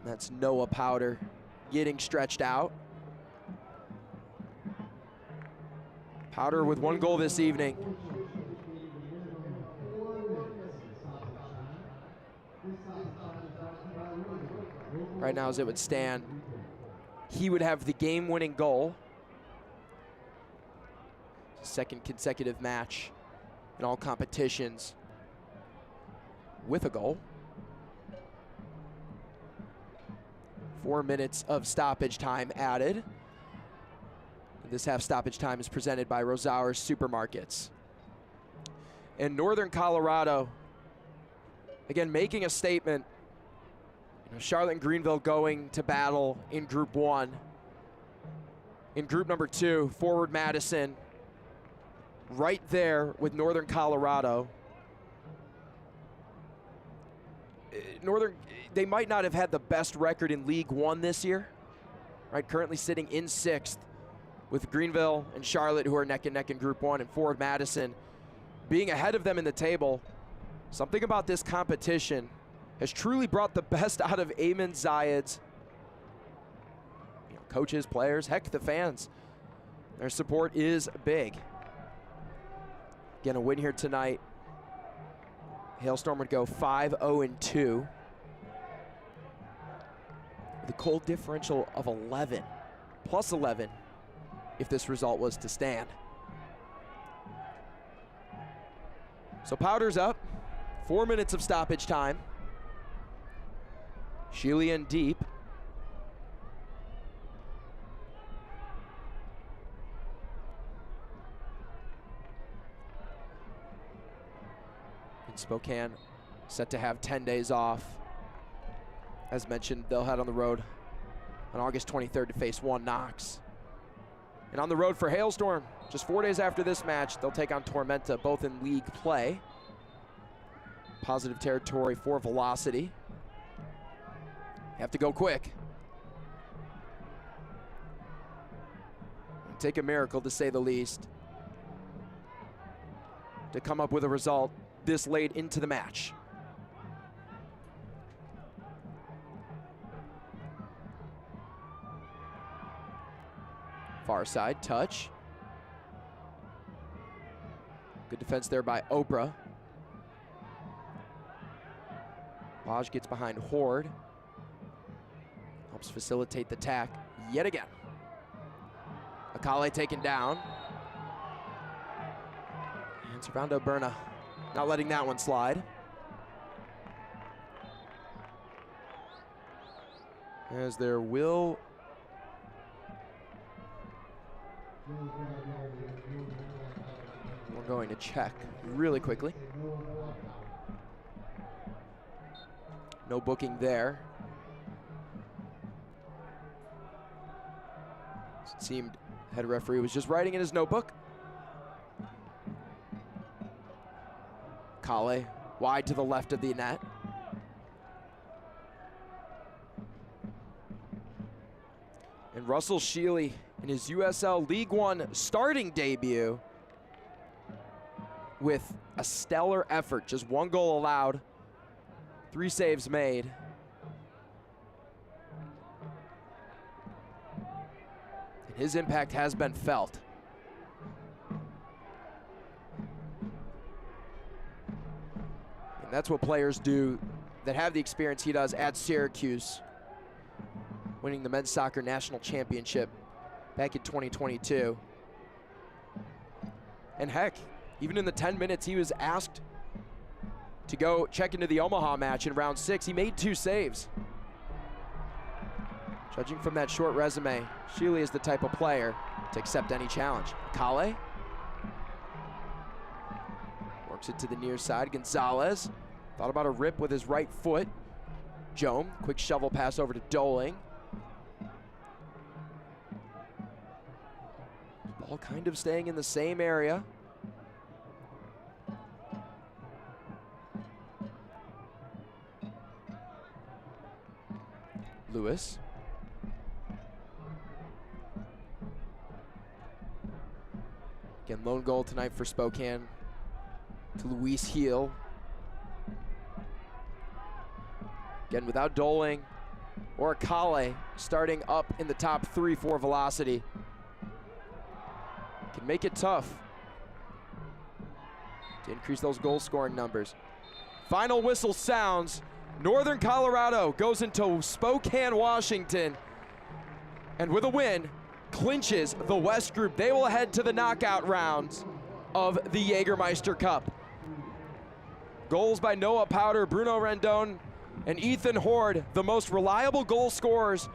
That's Noah Powder getting stretched out. Powder with 1 goal this evening. right now as it would stand, he would have the game-winning goal. Second consecutive match in all competitions with a goal. 4 minutes of stoppage time added. This half stoppage time is presented by Rosauer Supermarkets. In Northern Colorado, again, making a statement. You know, Charlotte and Greenville going to battle in Group 1. In Group number 2, Forward Madison right there with Northern Colorado. Northern, they might not have had the best record in League One this year, right? Currently sitting in 6th with Greenville and Charlotte, who are neck and neck in Group 1, and Forward Madison being ahead of them in the table. Something about this competition has truly brought the best out of Ayman Zayed's coaches, players, heck, the fans. Their support is big. Again, a win here tonight. Hailstorm would go 5-0-2. With a goal differential of 11, plus 11, if this result was to stand. So Powder's up. 4 minutes of stoppage time. Sheely in deep. In Spokane, set to have 10 days off. As mentioned, they'll head on the road on August 23rd to face 1 Knox. And on the road for Hailstorm, just 4 days after this match, they'll take on Tormenta, both in league play. Positive territory for Velocity. Have to go quick. It'll take a miracle, to say the least, to come up with a result this late into the match. Far side touch. Good defense there by Oprah. Lodge gets behind Horde. Helps facilitate the tack yet again. Akale taken down. And Servando Berna not letting that one slide. As there will... We're going to check really quickly. No booking there. It seemed head referee was just writing in his notebook. Kale wide to the left of the net. And Russell Sheely in his USL League One starting debut with a stellar effort. Just 1 goal allowed, 3 saves made. And his impact has been felt. And that's what players do that have the experience he does at Syracuse, winning the men's soccer national championship back in 2022. And heck, even in the 10 minutes he was asked to go check into the Omaha match in round 6, he made 2 saves. Judging from that short resume, Sheely is the type of player to accept any challenge. Kale works it to the near side. Gonzalez thought about a rip with his right foot. Jome, quick shovel pass over to Doling. Ball kind of staying in the same area. Lewis. Again, lone goal tonight for Spokane to Luis Heel. Again, without Doling or Kale starting up in the top 3 for Velocity. Can make it tough to increase those goal scoring numbers. Final whistle sounds. Northern Colorado goes into Spokane, Washington, and with a win, clinches the West Group. They will head to the knockout rounds of the Jägermeister Cup. Goals by Noah Powder, Bruno Rendon, and Ethan Horde, the most reliable goal scorers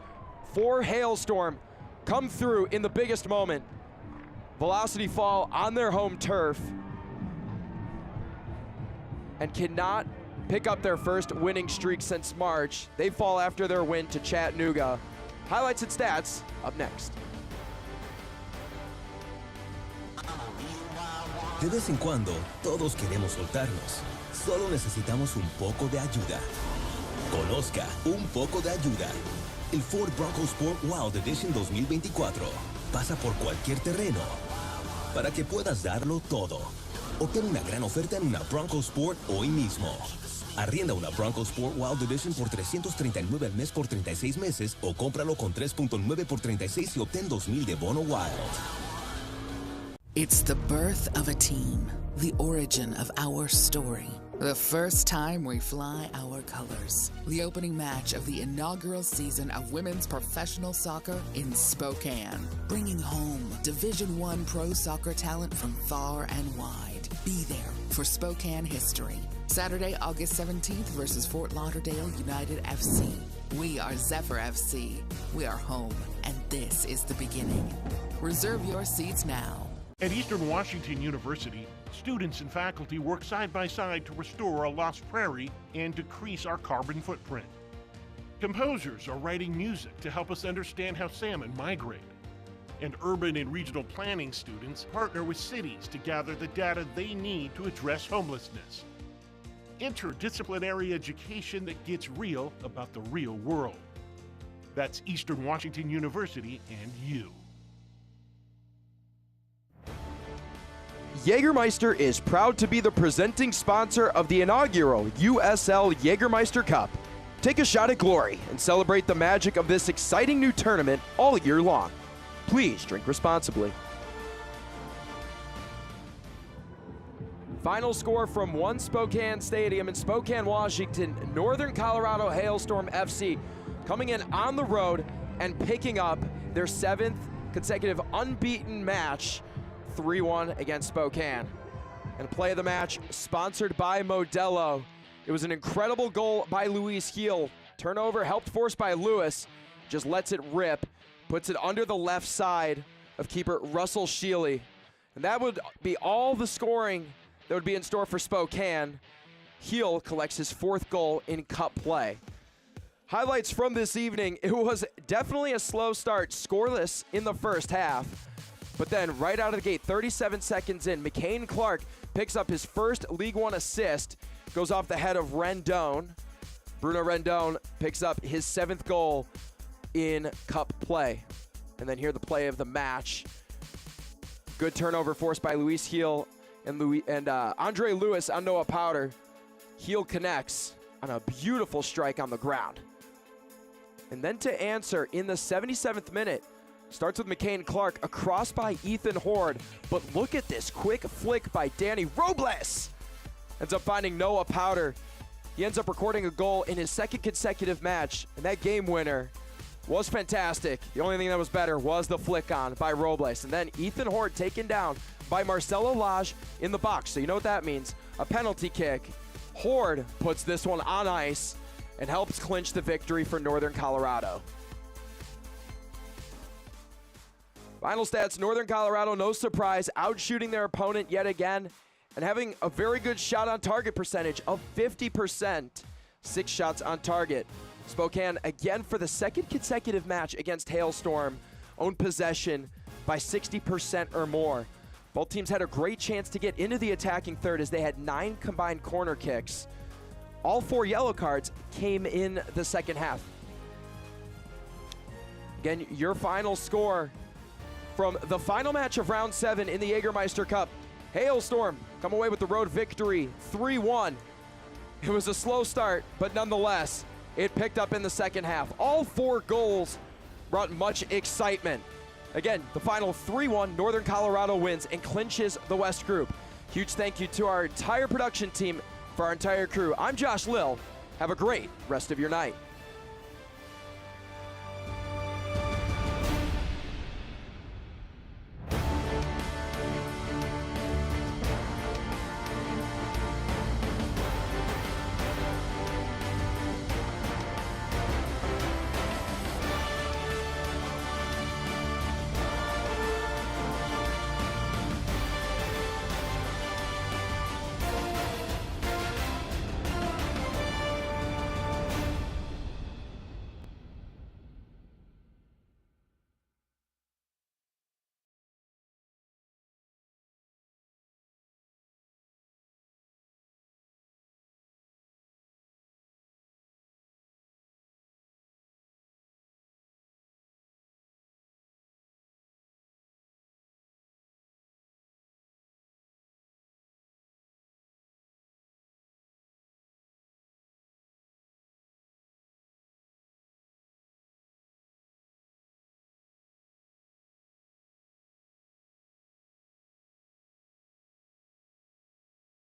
for Hailstorm, come through in the biggest moment. Velocity fall on their home turf and cannot pick up their first winning streak since March. They fall after their win to Chattanooga. Highlights and stats up next. De vez en cuando, todos queremos soltarnos. Solo necesitamos un poco de ayuda. Conozca Un Poco de Ayuda. El Ford Bronco Sport Wild Edition 2024 pasa por cualquier terreno para que puedas darlo todo. Obtén una gran oferta en una Bronco Sport hoy mismo. Arrienda una Bronco Sport Wild Edition por $339 al mes por 36 meses o cómpralo con 3.9 por 36 y obtén $2,000 de bono Wild. It's the birth of a team, the origin of our story. The first time we fly our colors. The opening match of the inaugural season of women's professional soccer in Spokane. Bringing home Division I pro soccer talent from far and wide. Be there for Spokane history. Saturday, August 17th versus Fort Lauderdale United FC. We are Zephyr FC. We are home, and this is the beginning. Reserve your seats now. At Eastern Washington University, students and faculty work side by side to restore a lost prairie and decrease our carbon footprint. Composers are writing music to help us understand how salmon migrate. And urban and regional planning students partner with cities to gather the data they need to address homelessness. Interdisciplinary education that gets real about the real world. That's Eastern Washington University and you. Jägermeister is proud to be the presenting sponsor of the inaugural USL Jägermeister Cup. Take a shot at glory and celebrate the magic of this exciting new tournament all year long. Please drink responsibly. Final score from One Spokane Stadium in Spokane, Washington. Northern Colorado Hailstorm FC coming in on the road and picking up their 7th consecutive unbeaten match, 3-1 against Spokane. And play of the match sponsored by Modelo. It was an incredible goal by Luis Heel. Turnover helped force by Lewis. Just lets it rip. Puts it under the left side of keeper Russell Shealy. And that would be all the scoring that would be in store for Spokane. Heel collects his 4th goal in cup play. Highlights from this evening: it was definitely a slow start, scoreless in the first half. But then right out of the gate, 37 seconds in, McCain Clark picks up his first League One assist, goes off the head of Rendon. Bruno Rendon picks up his 7th goal in cup play. And then here the play of the match. Good turnover forced by Luis Heel and Andre Lewis on Noah Powder. Heel connects on a beautiful strike on the ground. And then to answer in the 77th minute, starts with McCain Clark, across by Ethan Horde. But look at this quick flick by Danny Robles. Ends up finding Noah Powder. He ends up recording a goal in his 2nd consecutive match, and that game winner was fantastic. The only thing that was better was the flick on by Robles. And then Ethan Horde taken down by Marcelo Lage in the box. So you know what that means. A penalty kick. Horde puts this one on ice and helps clinch the victory for Northern Colorado. Final stats: Northern Colorado, no surprise, outshooting their opponent yet again and having a very good shot on target percentage of 50%. 6 shots on target. Spokane, again for the 2nd consecutive match against Hailstorm, owned possession by 60% or more. Both teams had a great chance to get into the attacking third as they had 9 combined corner kicks. All 4 yellow cards came in the second half. Again, your final score from the final match of round 7 in the Jägermeister Cup. Hailstorm come away with the road victory, 3-1. It was a slow start, but nonetheless, it picked up in the second half. All 4 goals brought much excitement. Again, the final 3-1, Northern Colorado wins and clinches the West Group. Huge thank you to our entire production team for our entire crew. I'm Josh Lill. Have a great rest of your night.